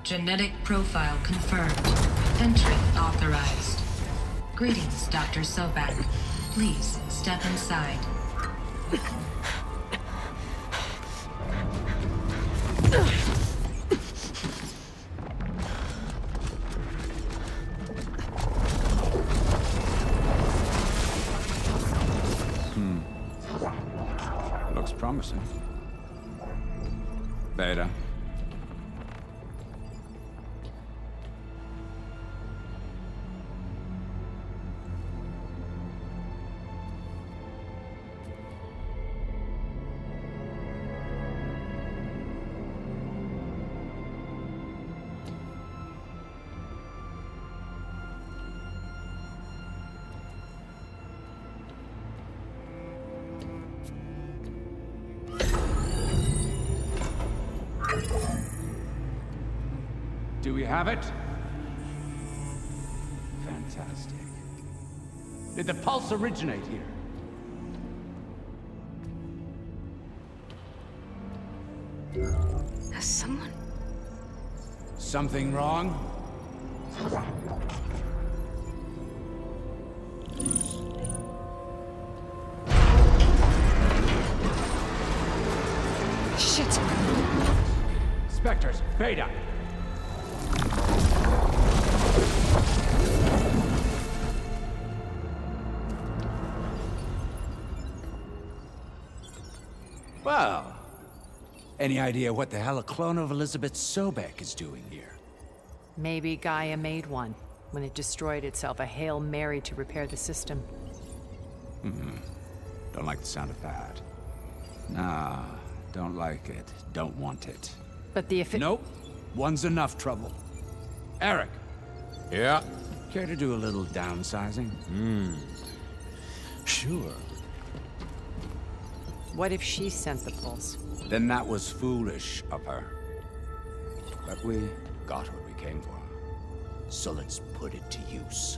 Speaker 8: Genetic profile confirmed. Entry authorized. Greetings, Dr. Sobek. Please step inside.
Speaker 13: Looks promising. Beta. Do we have it? Fantastic. Did the pulse originate here?
Speaker 1: Has someone...
Speaker 13: Something wrong?
Speaker 1: Shit!
Speaker 13: Spectres, Beta! Well, any idea what the hell a clone of Elizabeth Sobek is doing here?
Speaker 5: Maybe Gaia made one when it destroyed itself, a Hail Mary to repair the system.
Speaker 13: Don't like the sound of that. Nah, don't like it. Don't want it.
Speaker 5: But the
Speaker 13: Nope. One's enough trouble. Eric.
Speaker 14: Yeah?
Speaker 13: Care to do a little downsizing?
Speaker 14: Sure.
Speaker 5: What if she sent the pulse?
Speaker 13: Then that was foolish of her. But we got what we came for. So let's put it to use.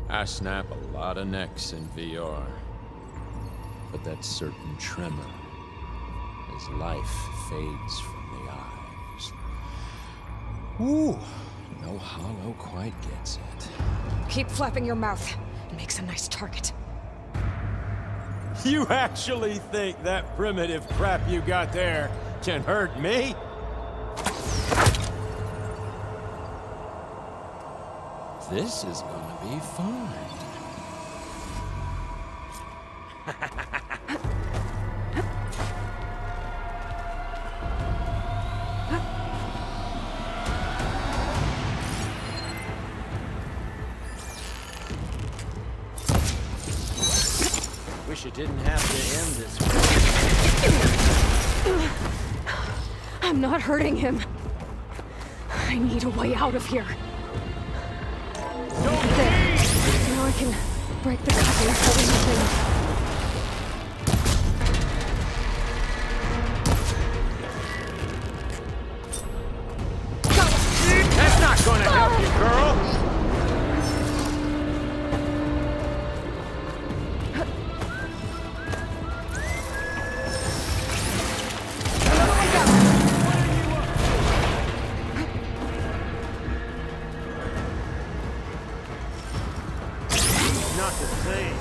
Speaker 14: I snap a lot of necks in VR. But that certain tremor as life fades from the eyes. Ooh, no hollow quite gets it.
Speaker 1: Keep flapping your mouth. It makes a nice target.
Speaker 14: You actually think that primitive crap you got there can hurt me? This is gonna be fun. Wish it didn't have to end this way.
Speaker 1: I'm not hurting him. I need a way out of here. There. Now I can break the cover and hold anything.
Speaker 14: That's not gonna help you, girl! Not the same.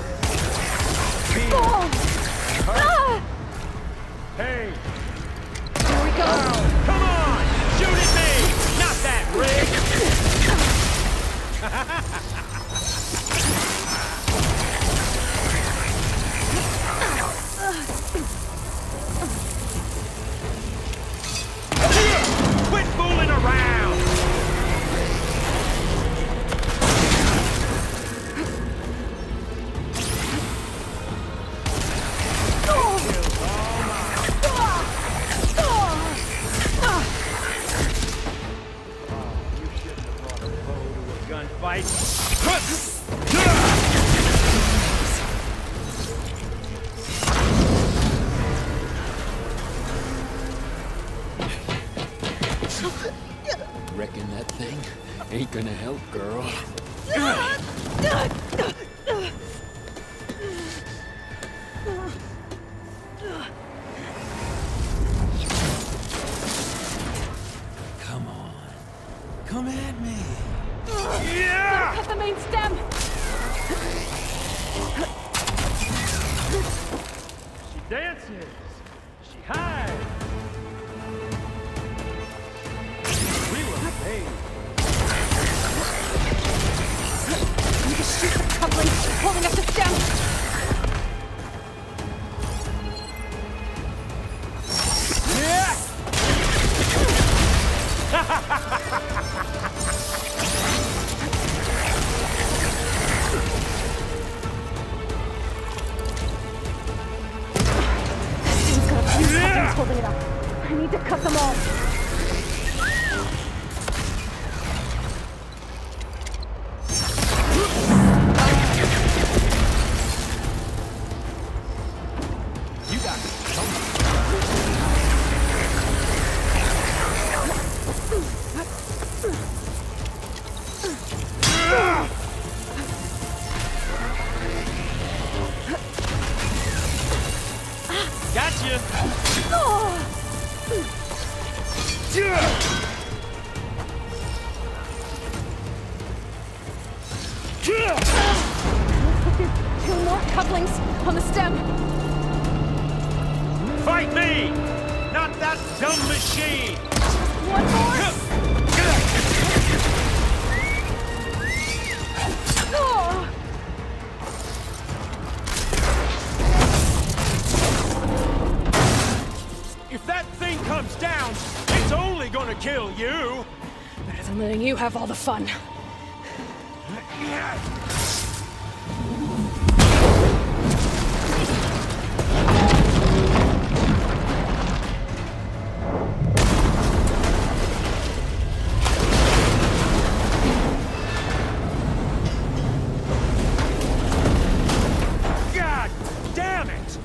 Speaker 3: Quit fooling around!
Speaker 14: Reckon that thing ain't gonna help, girl. Come on. Come at me.
Speaker 3: Yeah!
Speaker 2: Cut the main stem!
Speaker 3: She dances. She hides. We were made.
Speaker 2: You can shoot the coupling, holding up the stem! He's got a few couplings holding it up. I need to cut them all.
Speaker 3: You got it. Gotcha!
Speaker 2: Two more couplings on the stem.
Speaker 3: Fight me! Not that dumb machine!
Speaker 2: One more.
Speaker 3: If that thing comes down, it's only gonna kill you!
Speaker 1: Better than letting you have all the fun.
Speaker 3: God damn it!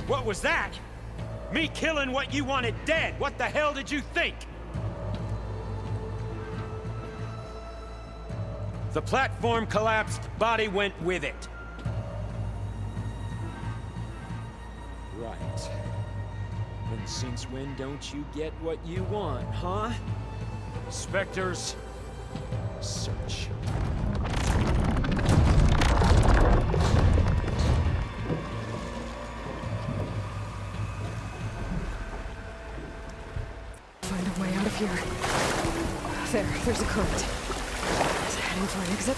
Speaker 3: What was that? Me killing what you wanted dead. What the hell did you think? The platform collapsed, body went with it.
Speaker 14: Right. And since when don't you get what you want, huh?
Speaker 3: Spectres,
Speaker 14: Search.
Speaker 1: Find a way out of here. There's a current. Is it heading for an exit?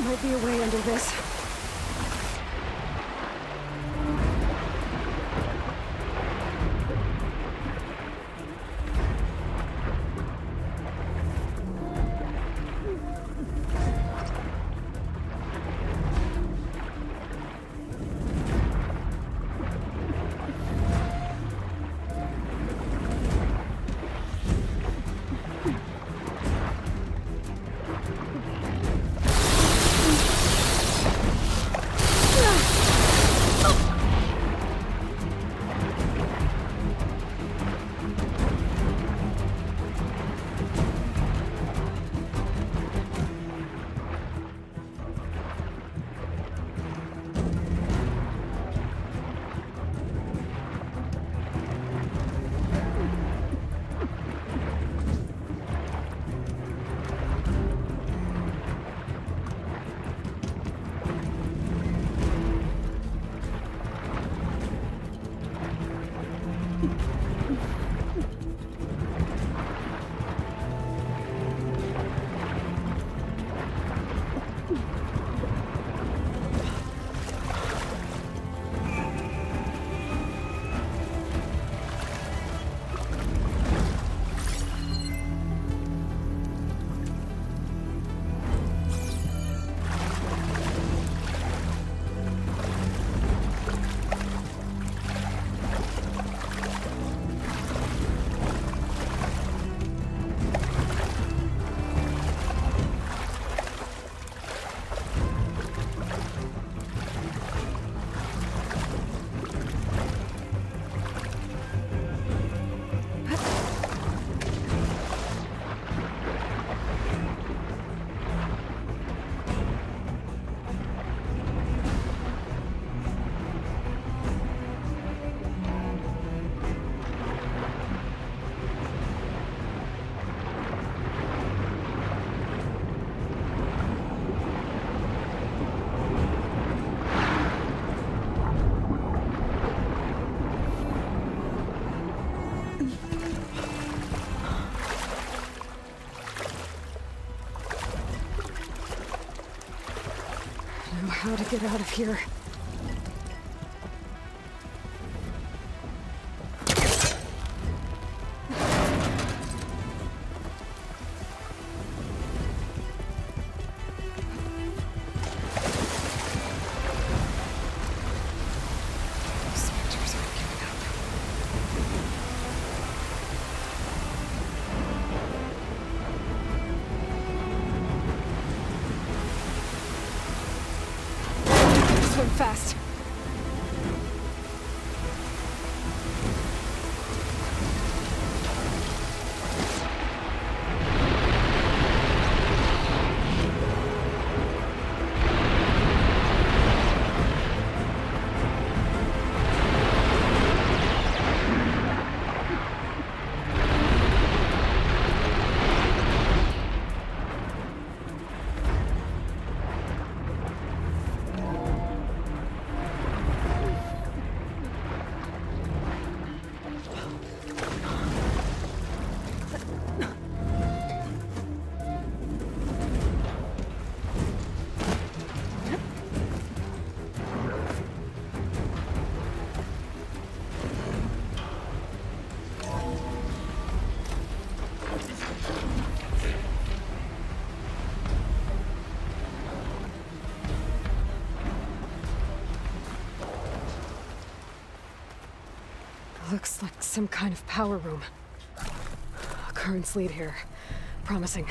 Speaker 1: Might be a way under this. Gotta get out of here. Fast. Looks like some kind of power room. Currents lead here. Promising.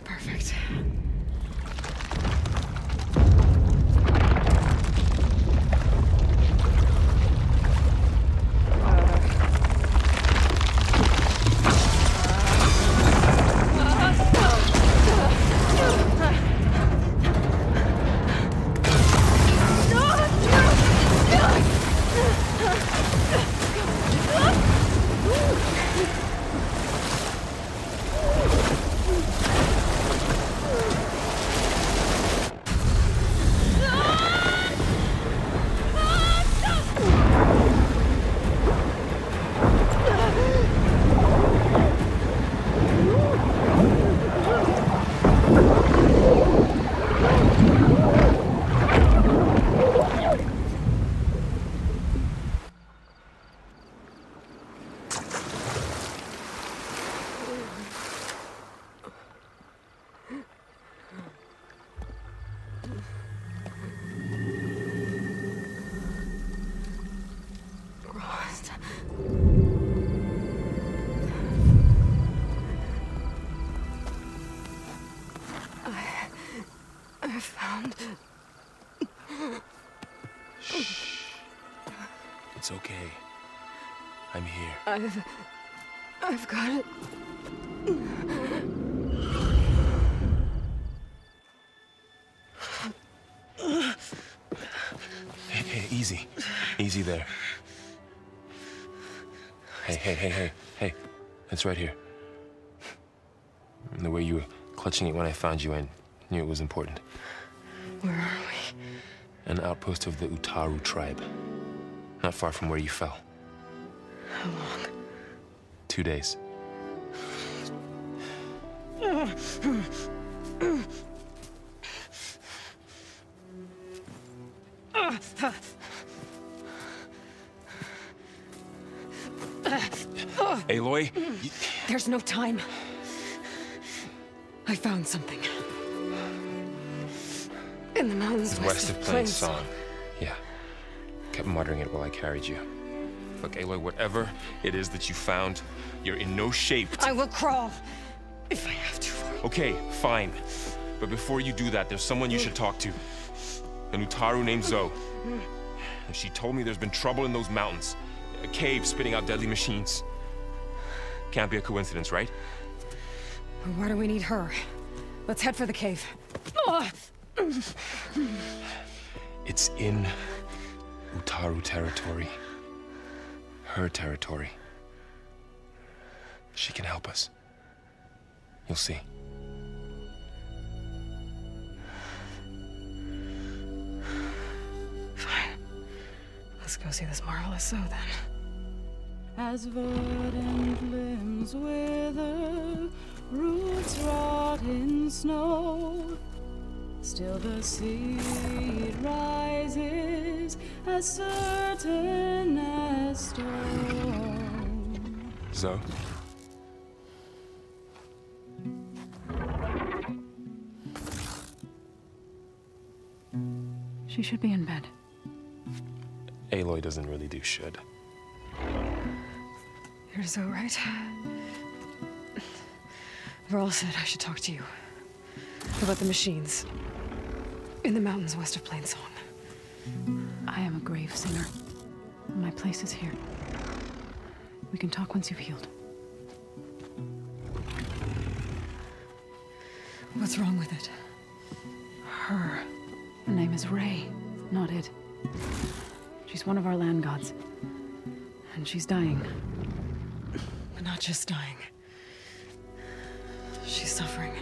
Speaker 1: Perfect. I found...
Speaker 15: Shh. It's okay. I'm here.
Speaker 1: I've got it.
Speaker 15: Hey, easy. Easy there. Hey. It's right here. And the way you were clutching it when I found you, I knew it was important.
Speaker 1: Where are we?
Speaker 15: An outpost of the Utaru tribe. Not far from where you fell.
Speaker 1: How long?
Speaker 15: 2 days. Aloy?
Speaker 1: There's no time. I found something. In the mountains
Speaker 15: west of Plainsong. Yeah. Kept muttering it while I carried you. Look, Aloy, whatever it is that you found, you're in no shape to...
Speaker 1: I will crawl. If I have to.
Speaker 15: Okay, fine. But before you do that, there's someone you should talk to. An Utaru named Zoe. And she told me there's been trouble in those mountains. A cave spitting out deadly machines. Can't be a coincidence, right?
Speaker 1: Why do we need her? Let's head for the cave.
Speaker 15: It's in Utaru territory. Her territory. She can help us. You'll see.
Speaker 1: Fine. Let's go see this marvelous Zoe then.
Speaker 2: As verdant limbs wither, roots rot in snow, still the seed rises as certain as stone.
Speaker 15: Zoe?
Speaker 2: She should be in bed.
Speaker 15: Aloy doesn't really do should.
Speaker 1: You're so right. Varl said I should talk to you about the machines in the mountains west of Plainsong.
Speaker 2: I am a grave singer. My place is here. We can talk once you've healed.
Speaker 1: What's wrong with it?
Speaker 2: Her name is Ray, not it. She's one of our land gods. And she's dying.
Speaker 1: But not just dying. She's suffering.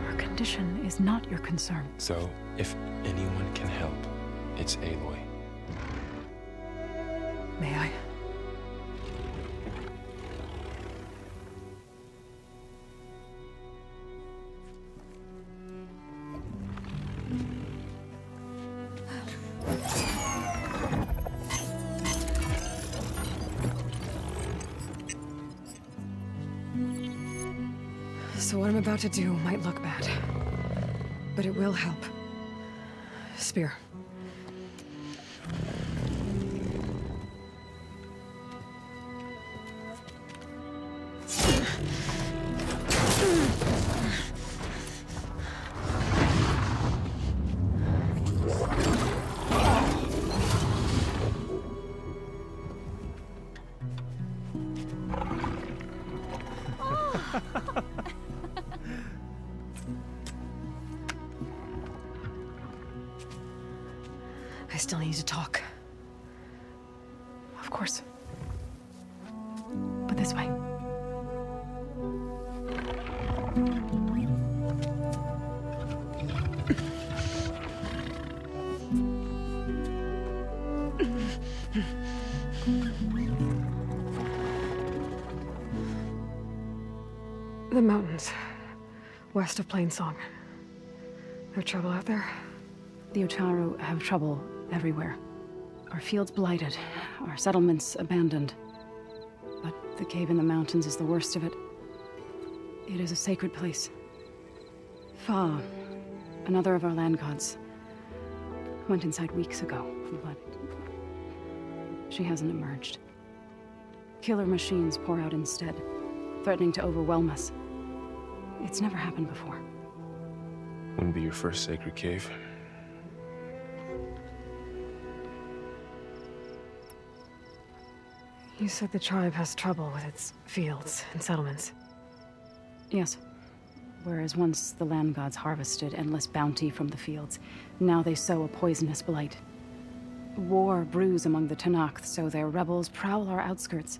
Speaker 2: Her condition is not your concern.
Speaker 15: So, if anyone can help, it's Aloy.
Speaker 1: May I? So what I'm about to do might look bad, but it will help. Spear. I still need to talk.
Speaker 2: Of course. But this way.
Speaker 1: The mountains, west of Plainsong. No trouble out there?
Speaker 2: The Utaru have trouble everywhere. Our fields blighted, our settlements abandoned. But the cave in the mountains is the worst of it. It is a sacred place. Fa, another of our land gods, went inside weeks ago, but she hasn't emerged. Killer machines pour out instead, threatening to overwhelm us. It's never happened before.
Speaker 15: Wouldn't be your first sacred cave.
Speaker 1: You said the tribe has trouble with its fields and settlements.
Speaker 2: Yes. Whereas once the land gods harvested endless bounty from the fields, now they sow a poisonous blight. War brews among the Tenakth, so their rebels prowl our outskirts.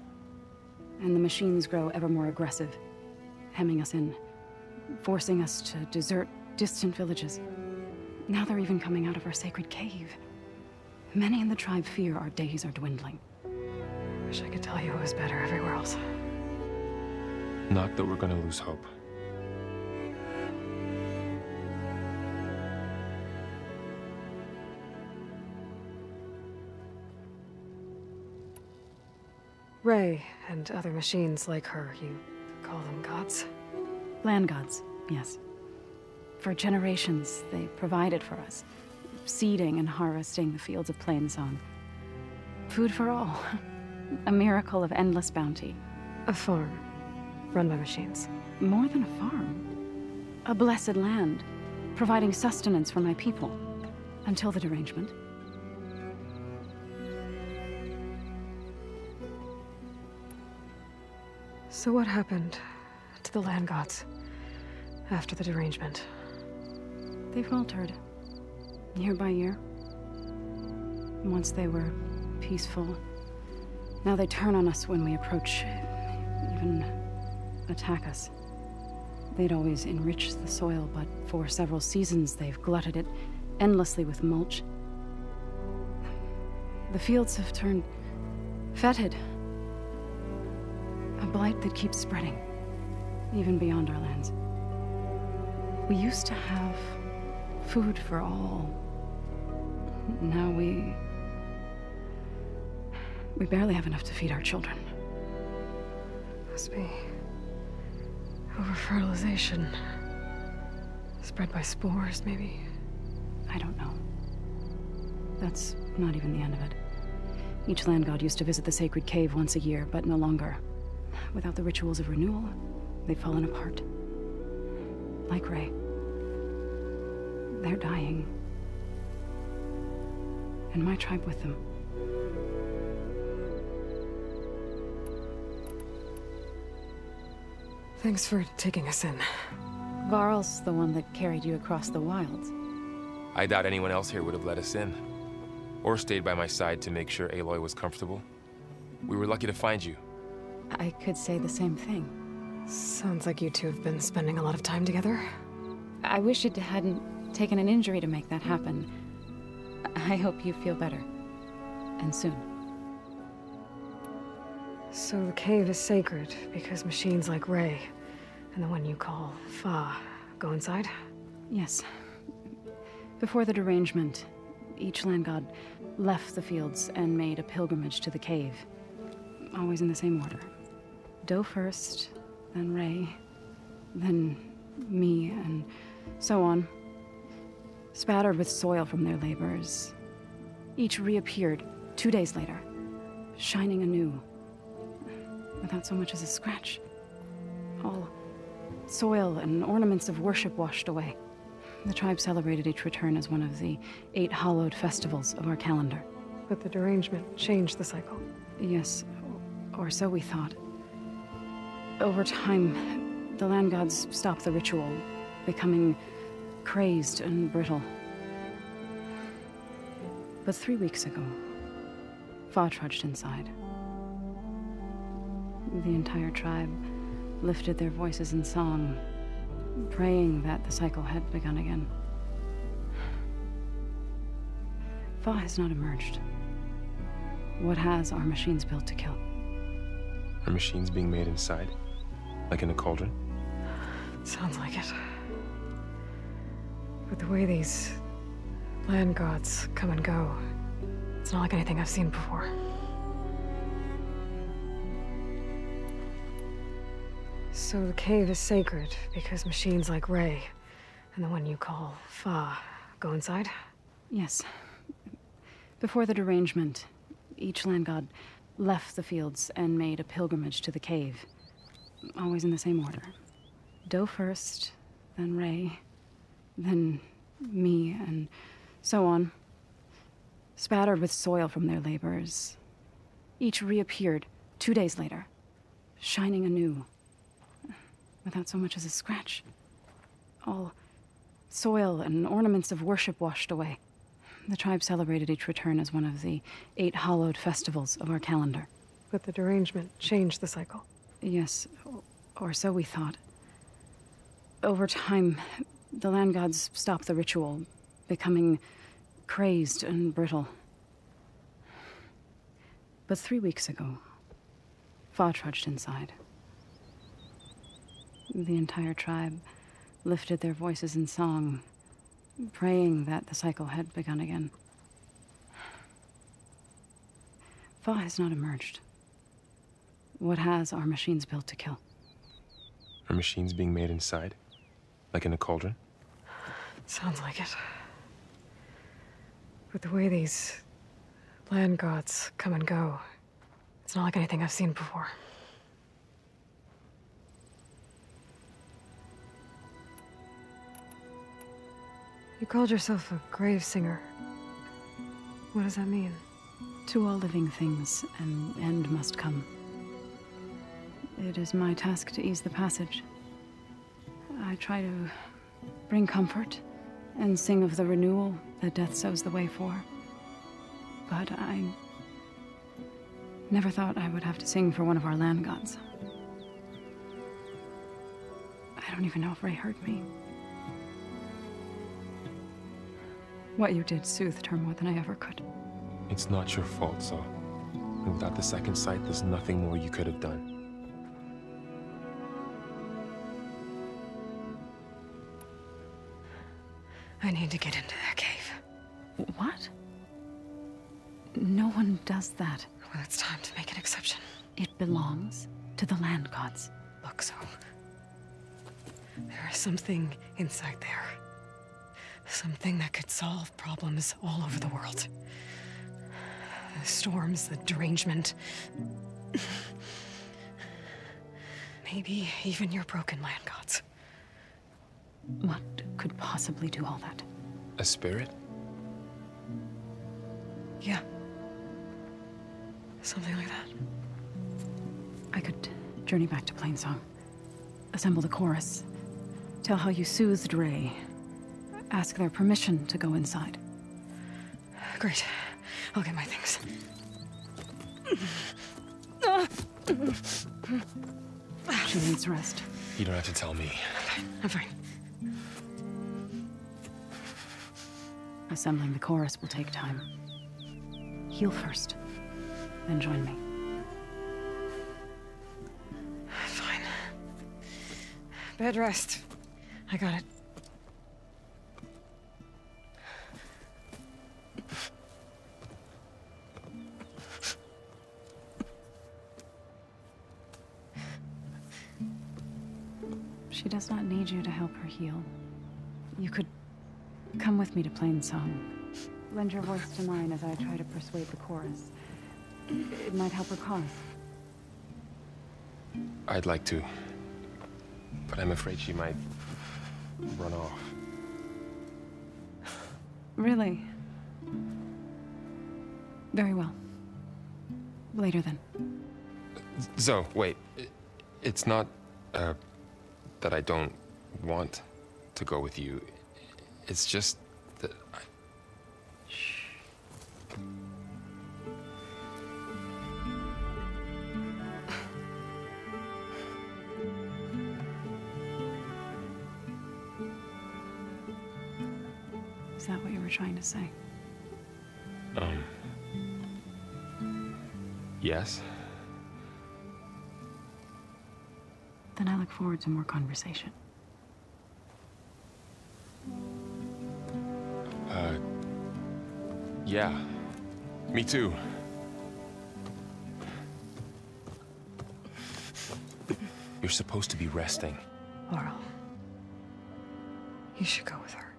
Speaker 2: And the machines grow ever more aggressive, hemming us in, forcing us to desert distant villages. Now they're even coming out of our sacred cave. Many in the tribe fear our days are dwindling.
Speaker 1: Wish I could tell you it was better everywhere else.
Speaker 15: Not that we're gonna lose hope.
Speaker 1: Ray and other machines like her, you call them gods?
Speaker 2: Land gods, yes. For generations, they provided for us, seeding and harvesting the fields of Plainsong. Food for all. A miracle of endless bounty.
Speaker 1: A farm. run by machines.
Speaker 2: More than a farm. A blessed land, providing sustenance for my people. Until the derangement.
Speaker 1: So what happened to the land gods after the derangement?
Speaker 2: They faltered, year by year. Once they were peaceful. Now they turn on us when we approach, even attack us. They'd always enriched the soil, but for several seasons they've glutted it endlessly with mulch. The fields have turned fetid. A blight that keeps spreading, even beyond our lands. We used to have food for all. Now we barely have enough to feed our children.
Speaker 1: Must be over-fertilization. Spread by spores, maybe?
Speaker 2: I don't know. That's not even the end of it. Each land god used to visit the sacred cave once a year, but no longer. Without the rituals of renewal, they've fallen apart. Like Ray. They're dying. And my tribe with them.
Speaker 1: Thanks for taking us in.
Speaker 2: Varl's the one that carried you across the wilds.
Speaker 15: I doubt anyone else here would have let us in. Or stayed by my side to make sure Aloy was comfortable. We were lucky to find you.
Speaker 2: I could say the same thing.
Speaker 1: Sounds like you two have been spending a lot of time together.
Speaker 2: I wish it hadn't taken an injury to make that happen. I hope you feel better. And soon.
Speaker 1: So the cave is sacred because machines like Ray and the one you call Fa go inside?
Speaker 2: Yes. Before the derangement, each land god left the fields and made a pilgrimage to the cave. Always in the same order. Do first, then Ray, then me, and so on. Spattered with soil from their labors. Each reappeared 2 days later, shining anew. Without so much as a scratch. All soil and ornaments of worship washed away. The tribe celebrated each return as one of the 8 hallowed festivals of our calendar.
Speaker 1: But the derangement changed the cycle.
Speaker 2: Yes, or so we thought. Over time, the land gods stopped the ritual, becoming crazed and brittle. But 3 weeks ago, Fa trudged inside. The entire tribe lifted their voices in song, praying that the cycle had begun again. Fa has not emerged. What has are machines built to kill.
Speaker 15: Are machines being made inside? Like in a cauldron?
Speaker 1: Sounds like it. But the way these land gods come and go, it's not like anything I've seen before. So the cave is sacred because machines like Ray and the one you call Fa go inside?
Speaker 2: Yes. Before the derangement, each land god left the fields and made a pilgrimage to the cave. Always in the same order. Do first, then Ray, then me, and so on. Spattered with soil from their labors. Each reappeared 2 days later, shining anew. Without so much as a scratch. All soil and ornaments of worship washed away. The tribe celebrated each return as one of the 8 hallowed festivals of our calendar.
Speaker 1: But the derangement changed the cycle.
Speaker 2: Yes, or so we thought. Over time, the land gods stopped the ritual, becoming crazed and brittle. But 3 weeks ago, Fa trudged inside. The entire tribe lifted their voices in song, praying that the cycle had begun again. Fa has not emerged. What has are machines built to kill.
Speaker 15: Are machines being made inside? Like in a cauldron?
Speaker 1: Sounds like it. But the way these land gods come and go, it's not like anything I've seen before. You called yourself a grave singer. What does that mean?
Speaker 2: To all living things, an end must come. It is my task to ease the passage. I try to bring comfort and sing of the renewal that death sows the way for. But I never thought I would have to sing for one of our land gods. I don't even know if Ray heard me. What you did soothed her more than I ever could.
Speaker 15: It's not your fault, Zo. And without the second sight, there's nothing more you could have done.
Speaker 1: I need to get into that cave.
Speaker 2: What? No one does that.
Speaker 1: Well, it's time to make an exception.
Speaker 2: It belongs to the land gods.
Speaker 1: Look, Zo. There is something inside there. Something that could solve problems all over the world. The storms, the derangement. Maybe even your broken land gods.
Speaker 2: What could possibly do all that?
Speaker 15: A spirit?
Speaker 1: Yeah. Something like that.
Speaker 2: I could journey back to Plainsong. Assemble the chorus. Tell how you soothed Ray. Ask their permission to go inside.
Speaker 1: Great. I'll get my things.
Speaker 2: She needs rest.
Speaker 15: You don't have to tell me.
Speaker 1: I'm fine.
Speaker 2: Assembling the chorus will take time. Heal first, then join me.
Speaker 1: Fine. Bed rest. I got it.
Speaker 2: She does not need you to help her heal. You could come with me to Plainsong. Lend your voice to mine as I try to persuade the chorus. It might help her cause.
Speaker 15: I'd like to. But I'm afraid she might run off.
Speaker 2: Really? Very well. Later then.
Speaker 15: Zo, wait. It's not, that I don't want to go with you. It's just that I...
Speaker 2: Shh. Is that what you were trying to say?
Speaker 15: Yes?
Speaker 2: Then I look forward to more conversation.
Speaker 15: Yeah. Me too. You're supposed to be resting.
Speaker 1: Laurel, you should go with her.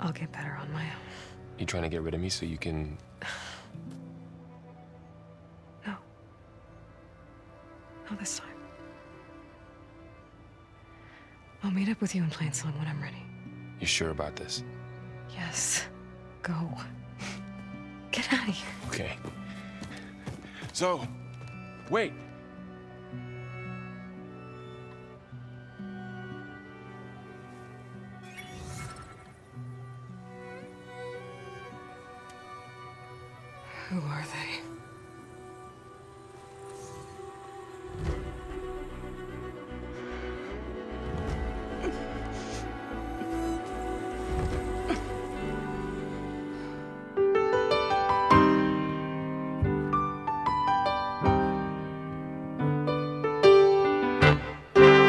Speaker 1: I'll get better on my own.
Speaker 15: You trying to get rid of me so you can...
Speaker 1: No. Not this time. I'll meet up with you in Plainsong when I'm ready.
Speaker 15: You sure about this?
Speaker 1: Yes. Go. Get out of here.
Speaker 15: Okay. So, wait.
Speaker 1: Who are they?